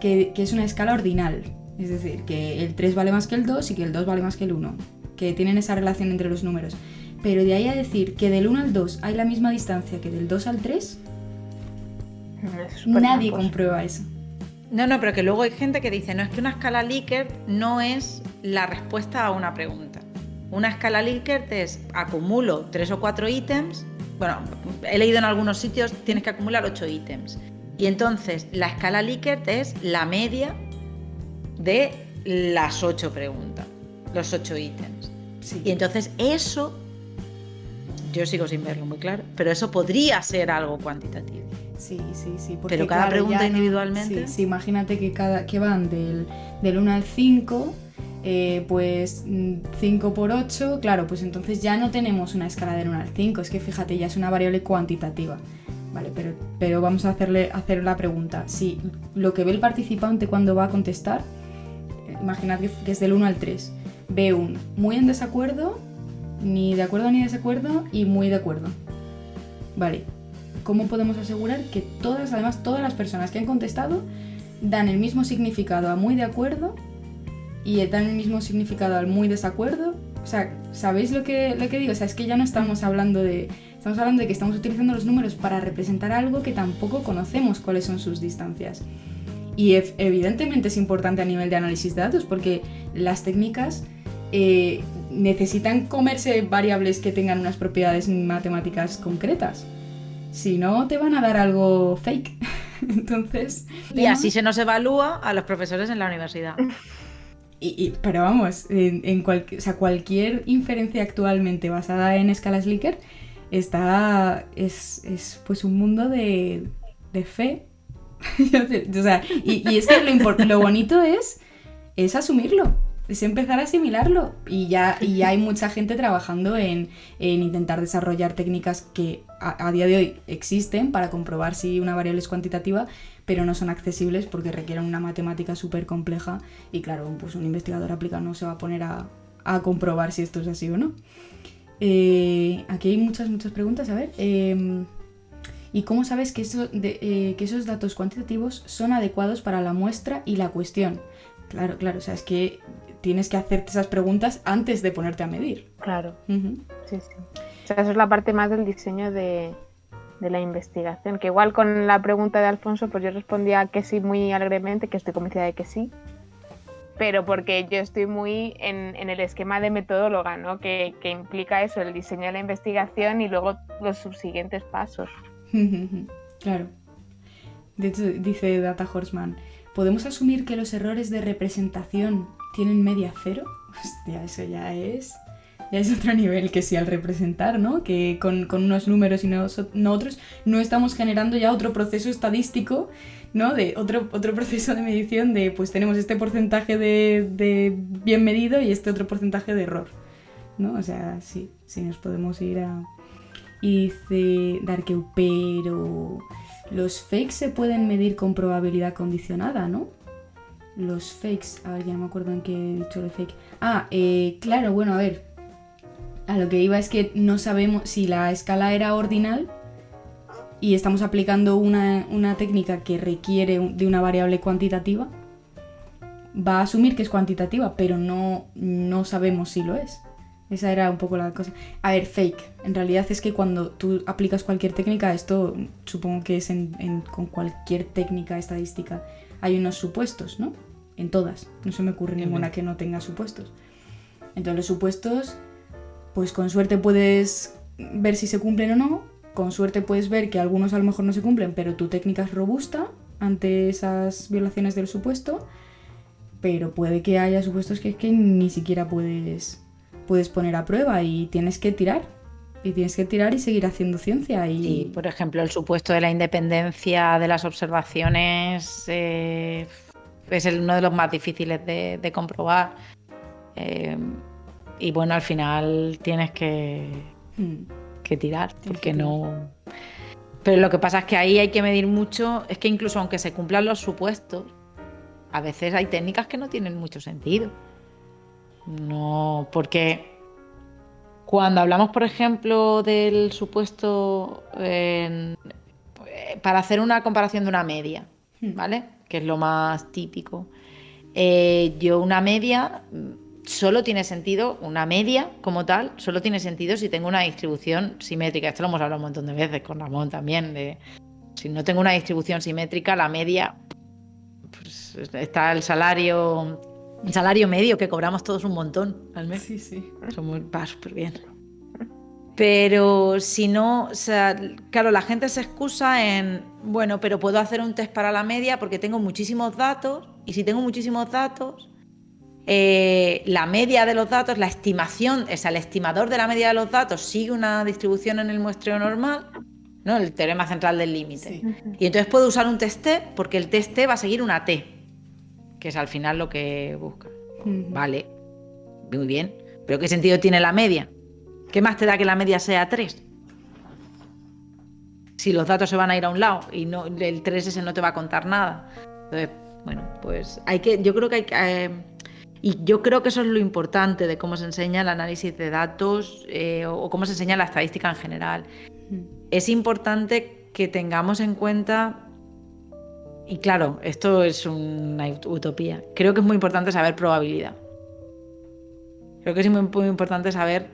Speaker 1: que es una escala ordinal. Es decir, que el 3 vale más que el 2 y que el 2 vale más que el 1. Que tienen esa relación entre los números. Pero de ahí a decir que del 1 al 2 hay la misma distancia que del 2 al 3, nadie comprueba eso.
Speaker 2: No, pero que luego hay gente que dice, no, es que una escala Likert no es la respuesta a una pregunta. Una escala Likert es, acumulo 3 o 4 ítems, bueno, he leído en algunos sitios, tienes que acumular 8 ítems. Y entonces la escala Likert es la media de las 8 preguntas, los 8 ítems.
Speaker 1: Sí.
Speaker 2: Y entonces eso, yo sigo sin verlo muy claro, pero eso podría ser algo cuantitativo.
Speaker 1: Sí. Porque,
Speaker 2: pero cada pregunta individualmente.
Speaker 1: Sí, imagínate que van del 1 al 5, pues 5 por 8, claro, pues entonces ya no tenemos una escala del 1 al 5, es que fíjate, ya es una variable cuantitativa. Vale, pero vamos a hacer la pregunta. Si lo que ve el participante cuando va a contestar, imaginad que es del 1 al 3, ve un muy en desacuerdo, ni de acuerdo ni desacuerdo y muy de acuerdo. Vale, ¿cómo podemos asegurar que todas las personas que han contestado dan el mismo significado a muy de acuerdo y dan el mismo significado al muy desacuerdo? O sea, ¿sabéis lo que digo? O sea, es que ya no estamos hablando de que estamos utilizando los números para representar algo que tampoco conocemos cuáles son sus distancias. Y evidentemente es importante a nivel de análisis de datos, porque las técnicas necesitan comerse variables que tengan unas propiedades matemáticas concretas. Si no, te van a dar algo fake. Entonces...
Speaker 2: Y así se nos evalúa a los profesores en la universidad.
Speaker 1: Pero vamos, cualquier inferencia actualmente basada en escalas Likert es pues un mundo de fe. O sea, y es que lo bonito es asumirlo, es empezar a asimilarlo. Y ya hay mucha gente trabajando en intentar desarrollar técnicas que a día de hoy existen para comprobar si una variable es cuantitativa, pero no son accesibles porque requieren una matemática súper compleja y claro, pues un investigador aplicado no se va a poner a comprobar si esto es así o no. Aquí hay muchas muchas preguntas, a ver. ¿Y cómo sabes que esos datos cuantitativos son adecuados para la muestra y la cuestión? Claro, o sea, es que tienes que hacerte esas preguntas antes de ponerte a medir.
Speaker 4: Claro,
Speaker 1: Uh-huh.
Speaker 4: sí. O sea, eso es la parte más del diseño de de la investigación. Que igual con la pregunta de Alfonso, pues yo respondía que sí muy alegremente, que estoy convencida de que sí, pero porque yo estoy muy en el esquema de metodóloga, ¿no? Que implica eso, el diseño de la investigación y luego los subsiguientes pasos.
Speaker 1: Claro. De hecho, dice Data Horseman, ¿podemos asumir que los errores de representación tienen media cero? Hostia, eso ya es otro nivel, que si al representar, ¿no? Que con unos números y no otros, no estamos generando ya otro proceso estadístico, ¿no? De otro proceso de medición de, pues tenemos este porcentaje de bien medido y este otro porcentaje de error, ¿no? O sea, sí nos podemos ir a... Y dice Darkeu, pero los fakes se pueden medir con probabilidad condicionada, ¿no? Los fakes, a ver, ya no me acuerdo en qué he dicho el fake. Claro, bueno, a ver. A lo que iba es que no sabemos si la escala era ordinal y estamos aplicando una técnica que requiere de una variable cuantitativa. Va a asumir que es cuantitativa, pero no sabemos si lo es. Esa era un poco la cosa. A ver, fake. En realidad es que cuando tú aplicas cualquier técnica, esto supongo que es con cualquier técnica estadística, hay unos supuestos, ¿no? En todas. No se me ocurre ninguna que no tenga supuestos. Entonces los supuestos, pues con suerte puedes ver si se cumplen o no. Con suerte puedes ver que algunos a lo mejor no se cumplen, pero tu técnica es robusta ante esas violaciones del supuesto. Pero puede que haya supuestos que ni siquiera puedes poner a prueba y tienes que tirar. Y tienes que tirar y seguir haciendo ciencia.
Speaker 2: Sí, por ejemplo, el supuesto de la independencia de las observaciones es uno de los más difíciles de comprobar. Y bueno, al final tienes que tirar, porque no... Pero lo que pasa es que ahí hay que medir mucho, es que incluso aunque se cumplan los supuestos, a veces hay técnicas que no tienen mucho sentido. No, porque cuando hablamos, por ejemplo, del supuesto para hacer una comparación de una media, ¿vale? Que es lo más típico. Una media solo tiene sentido, una media como tal, solo tiene sentido si tengo una distribución simétrica. Esto lo hemos hablado un montón de veces con Ramón también. Si no tengo una distribución simétrica, la media, pues está el salario medio que cobramos todos un montón al mes.
Speaker 1: Sí.
Speaker 2: Va súper bien. Pero si no, o sea, claro, la gente se excusa en, bueno, pero puedo hacer un test para la media porque tengo muchísimos datos, y si tengo muchísimos datos, la media de los datos, la estimación, o sea, el estimador de la media de los datos sigue una distribución en el muestreo normal, ¿no? El teorema central del límite. Sí. Y entonces puedo usar un test T porque el test T va a seguir una T, que es al final lo que busca. Vale, muy bien, pero ¿qué sentido tiene la media? ¿Qué más te da que la media sea 3? Si los datos se van a ir a un lado y no, el 3 ese no te va a contar nada. Entonces, bueno, pues yo creo que y yo creo que eso es lo importante de cómo se enseña el análisis de datos o cómo se enseña la estadística en general. Es importante que tengamos en cuenta, y claro, esto es una utopía, creo que es muy importante saber probabilidad. Creo que es muy importante saber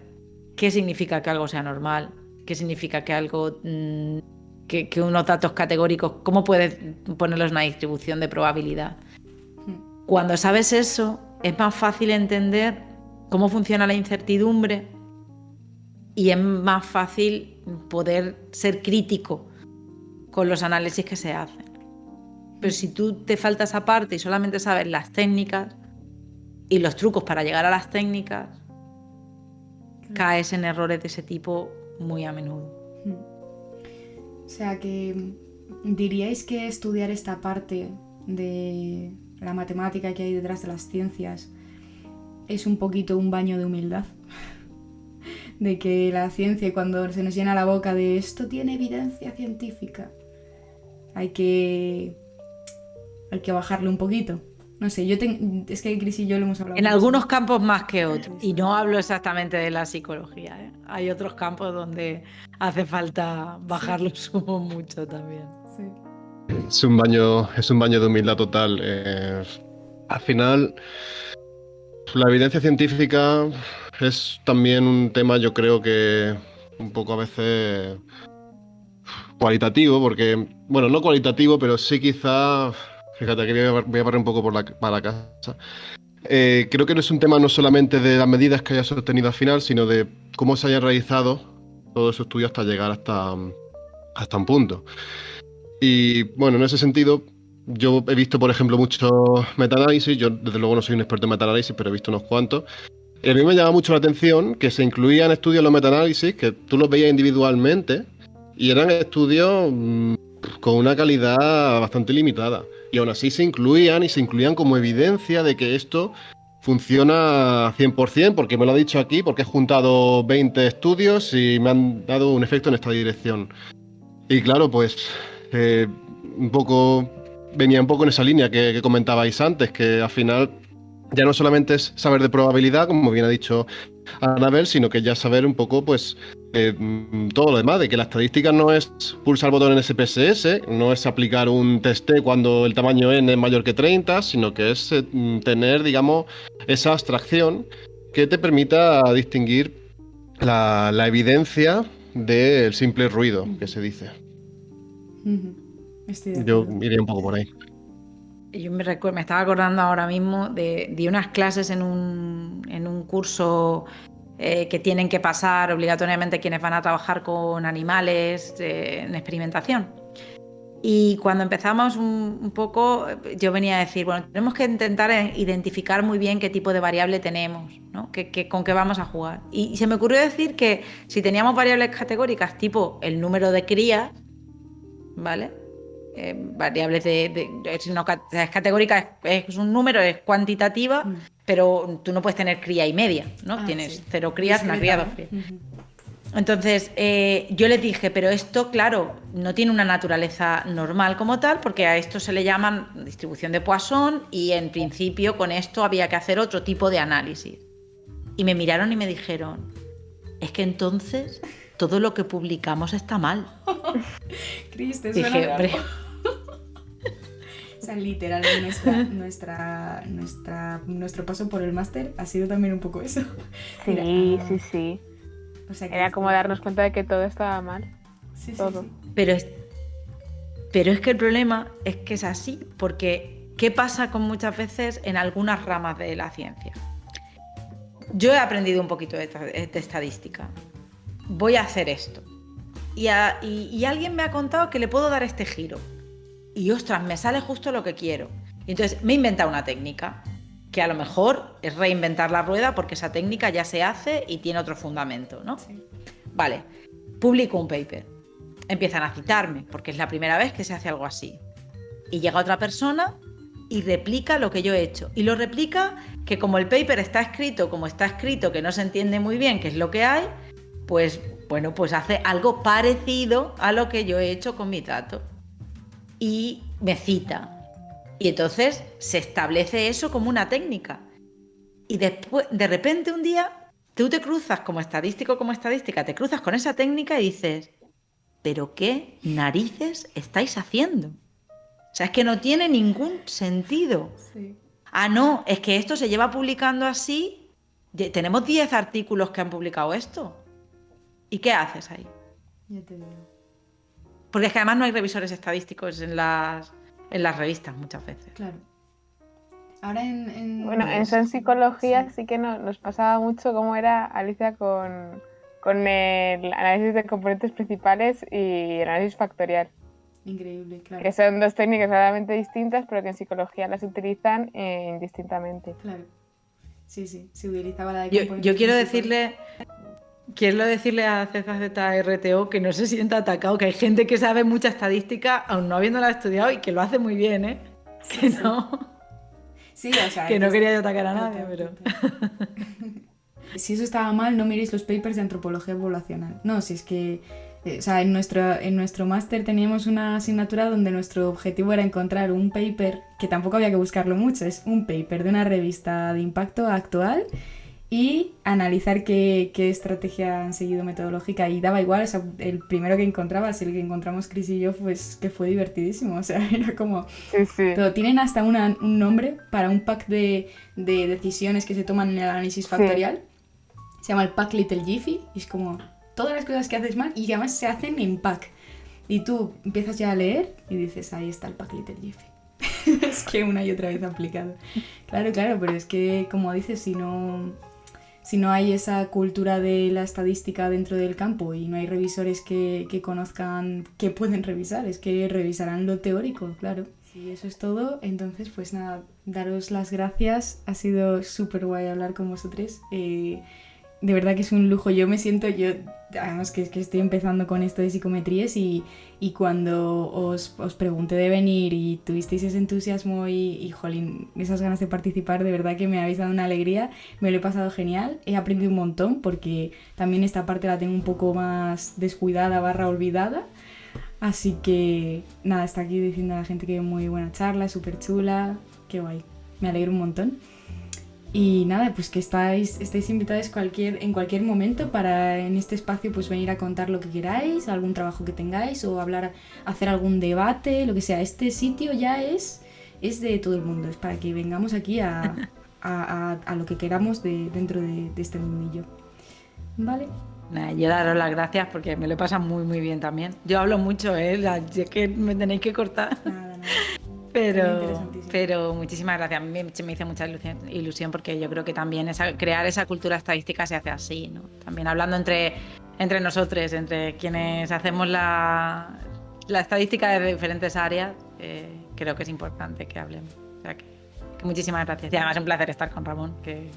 Speaker 2: qué significa que algo sea normal, qué significa que algo, que unos datos categóricos, cómo puedes ponerlos en una distribución de probabilidad. Cuando sabes eso, es más fácil entender cómo funciona la incertidumbre y es más fácil poder ser crítico con los análisis que se hacen. Pero si tú te faltas esa parte y solamente sabes las técnicas y los trucos para llegar a las técnicas, caes en errores de ese tipo muy a menudo.
Speaker 1: O sea que diríais que estudiar esta parte de la matemática que hay detrás de las ciencias es un poquito un baño de humildad. De que la ciencia, cuando se nos llena la boca de esto tiene evidencia científica, hay que bajarle un poquito. No sé, es que Cris y yo lo hemos hablado.
Speaker 2: En algunos campos más que otros. Y no hablo exactamente de la psicología, ¿eh? Hay otros campos donde hace falta bajarlos mucho también.
Speaker 1: Sí.
Speaker 3: Es un baño de humildad total. Al final, la evidencia científica es también un tema, yo creo que un poco a veces cualitativo, porque, bueno, no cualitativo, pero sí quizá, fíjate que voy a barrer un poco para la casa. Creo que no es un tema no solamente de las medidas que haya sostenido al final, sino de cómo se haya realizado todo ese estudio hasta llegar hasta un punto. Y bueno, en ese sentido, yo he visto, por ejemplo, muchos metaanálisis. Yo, desde luego, no soy un experto en metaanálisis, pero he visto unos cuantos. Y a mí me llama mucho la atención que se incluían estudios en los metaanálisis, que tú los veías individualmente, y eran estudios con una calidad bastante limitada. Y aún así se incluían como evidencia de que esto funciona 100%, porque me lo ha dicho aquí, porque he juntado 20 estudios y me han dado un efecto en esta dirección. Y claro, pues un poco venía un poco en esa línea que comentabais antes, que al final ya no solamente es saber de probabilidad, como bien ha dicho Anabel, sino que ya saber un poco, pues, todo lo demás, de que la estadística no es pulsar botón en SPSS, no es aplicar un test T cuando el tamaño n es mayor que 30, sino que es tener, digamos, esa abstracción que te permita distinguir la evidencia del simple ruido que se dice.
Speaker 1: Estoy de
Speaker 3: Yo
Speaker 1: acuerdo.
Speaker 3: iría un poco por ahí.
Speaker 2: Yo me estaba acordando ahora mismo de unas clases en un curso que tienen que pasar obligatoriamente quienes van a trabajar con animales en experimentación. Y cuando empezamos un poco, yo venía a decir, bueno, tenemos que intentar identificar muy bien qué tipo de variable tenemos, ¿no? Con qué vamos a jugar. Y se me ocurrió decir que si teníamos variables categóricas tipo el número de crías, ¿vale? Variables no, es categórica, es un número, es cuantitativa, pero tú no puedes tener cría y media, ¿no? Tienes 0 crías, una cría, 2 crías. Entonces, yo les dije, pero esto, claro, no tiene una naturaleza normal como tal, porque a esto se le llaman distribución de Poisson y en principio con esto había que hacer otro tipo de análisis. Y me miraron y me dijeron, es que entonces todo lo que publicamos está mal.
Speaker 1: Cris, te
Speaker 2: Dije,
Speaker 1: suena
Speaker 2: hombre.
Speaker 1: O sea, literal, nuestro paso por el máster ha sido también un poco eso.
Speaker 4: Sí, sí, sí.
Speaker 1: O sea, que
Speaker 4: Era como darnos cuenta de que todo estaba mal.
Speaker 1: Sí, sí,
Speaker 4: todo.
Speaker 1: sí.
Speaker 2: Pero es que el problema es que es así, porque ¿qué pasa con muchas veces en algunas ramas de la ciencia? Yo he aprendido un poquito de estadística. Voy a hacer esto. Y alguien me ha contado que le puedo dar este giro. Y ostras, me sale justo lo que quiero. Y entonces me he inventado una técnica, que a lo mejor es reinventar la rueda porque esa técnica ya se hace y tiene otro fundamento, ¿no?
Speaker 1: Sí.
Speaker 2: Vale, publico un paper. Empiezan a citarme, porque es la primera vez que se hace algo así. Y llega otra persona y replica lo que yo he hecho. Y lo replica que como el paper está escrito como está escrito, que no se entiende muy bien qué es lo que hay, pues bueno, pues hace algo parecido a lo que yo he hecho con mi dato. Y me cita. Y entonces se establece eso como una técnica. Y después, de repente un día, tú te cruzas como estadística, te cruzas con esa técnica y dices, ¿pero qué narices estáis haciendo? O sea, es que no tiene ningún sentido.
Speaker 1: Sí.
Speaker 2: Ah, no, es que esto se lleva publicando así. Tenemos 10 artículos que han publicado esto. ¿Y qué haces ahí?
Speaker 1: Ya te digo.
Speaker 2: Porque es que además no hay revisores estadísticos en las revistas muchas veces.
Speaker 1: Claro. Ahora
Speaker 4: Bueno, eso en psicología sí que nos pasaba mucho cómo era Alicia con el análisis de componentes principales y el análisis factorial.
Speaker 1: Increíble, claro.
Speaker 4: Que son dos técnicas claramente distintas, pero que en psicología las utilizan indistintamente.
Speaker 1: Claro. Sí, se utilizaba la de
Speaker 2: Yo
Speaker 1: componentes
Speaker 2: quiero
Speaker 1: principales.
Speaker 2: decirle a CZRTO que no se sienta atacado, que hay gente que sabe mucha estadística, aun no habiéndola estudiado, y que lo hace muy bien, ¿eh? Que
Speaker 1: Sí.
Speaker 2: no.
Speaker 1: Sí, o sea,
Speaker 2: Que no quería yo atacar a nadie, pero...
Speaker 1: Si eso estaba mal, no miréis los papers de antropología poblacional. No, si es que... O sea, en nuestro máster teníamos una asignatura donde nuestro objetivo era encontrar un paper, que tampoco había que buscarlo mucho, es un paper de una revista de impacto actual y analizar qué estrategia han seguido metodológica, y daba igual, o sea, el primero que encontrabas, el que encontramos Chris y yo, pues que fue divertidísimo, o sea, era como...
Speaker 4: Sí.
Speaker 1: Todo. Tienen hasta un nombre para un pack de decisiones que se toman en el análisis factorial, se llama el pack Little Jiffy, y es como todas las cosas que haces mal y que además se hacen en pack. Y tú empiezas ya a leer y dices, ahí está el pack Little Jiffy. Es que una y otra vez aplicado. Claro, pero es que, como dices, si no hay esa cultura de la estadística dentro del campo y no hay revisores que conozcan qué pueden revisar, es que revisarán lo teórico, claro. Si eso es todo, entonces pues nada, daros las gracias. Ha sido súper guay hablar con vosotros. De verdad que es un lujo. Yo además que estoy empezando con esto de psicometrías y cuando os pregunté de venir y tuvisteis ese entusiasmo y jolín, esas ganas de participar, de verdad que me habéis dado una alegría, me lo he pasado genial, he aprendido un montón porque también esta parte la tengo un poco más descuidada / olvidada, así que nada, está aquí diciendo a la gente que muy buena charla, súper chula, qué guay, me alegro un montón. Y nada, pues que estáis invitados en cualquier momento para en este espacio pues venir a contar lo que queráis, algún trabajo que tengáis o hacer algún debate, lo que sea. Este sitio ya es de todo el mundo, es para que vengamos aquí a lo que queramos dentro de este mundillo. ¿Vale?
Speaker 2: Nada, yo daros las gracias porque me lo he pasado muy muy bien también. Yo hablo mucho, es que me tenéis que cortar.
Speaker 1: Nada.
Speaker 2: Pero muchísimas gracias. A mí me hizo mucha ilusión porque yo creo que también crear esa cultura estadística se hace así, ¿no? También hablando entre nosotros, entre quienes hacemos la estadística de diferentes áreas, creo que es importante que hablemos. O sea que muchísimas gracias. Y además es un placer estar con Ramón, que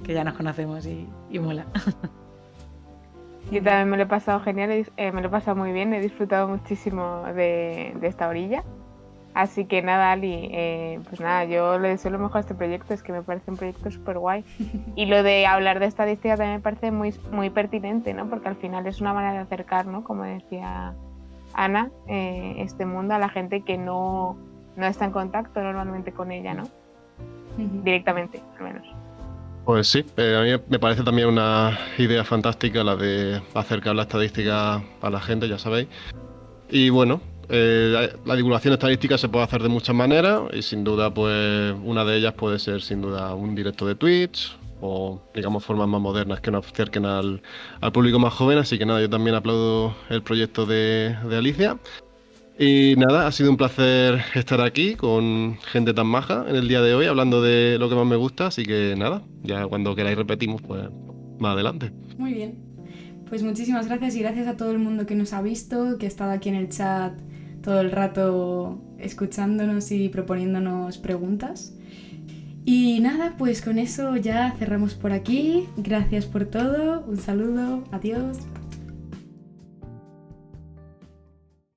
Speaker 2: ya nos conocemos y mola.
Speaker 4: Yo también me lo he pasado genial, me lo he pasado muy bien, he disfrutado muchísimo de esta orilla. Así que nada, Ali, pues nada, yo le deseo lo mejor a este proyecto, es que me parece un proyecto súper guay. Y lo de hablar de estadística también me parece muy, muy pertinente, ¿no? Porque al final es una manera de acercar, ¿no? Como decía Ana, este mundo a la gente que no está en contacto normalmente con ella, ¿no? Directamente, al menos.
Speaker 3: Pues sí, a mí me parece también una idea fantástica la de acercar la estadística a la gente, ya sabéis. Y bueno, la divulgación estadística se puede hacer de muchas maneras y sin duda pues una de ellas puede ser sin duda un directo de Twitch o digamos formas más modernas que nos acerquen al público más joven, así que nada, yo también aplaudo el proyecto de Alicia y nada, ha sido un placer estar aquí con gente tan maja en el día de hoy hablando de lo que más me gusta, así que nada, ya cuando queráis repetimos pues más adelante.
Speaker 1: Muy bien, pues muchísimas gracias y gracias a todo el mundo que nos ha visto, que ha estado aquí en el chat todo el rato escuchándonos y proponiéndonos preguntas. Y nada, pues con eso ya cerramos por aquí. Gracias por todo, un saludo, adiós.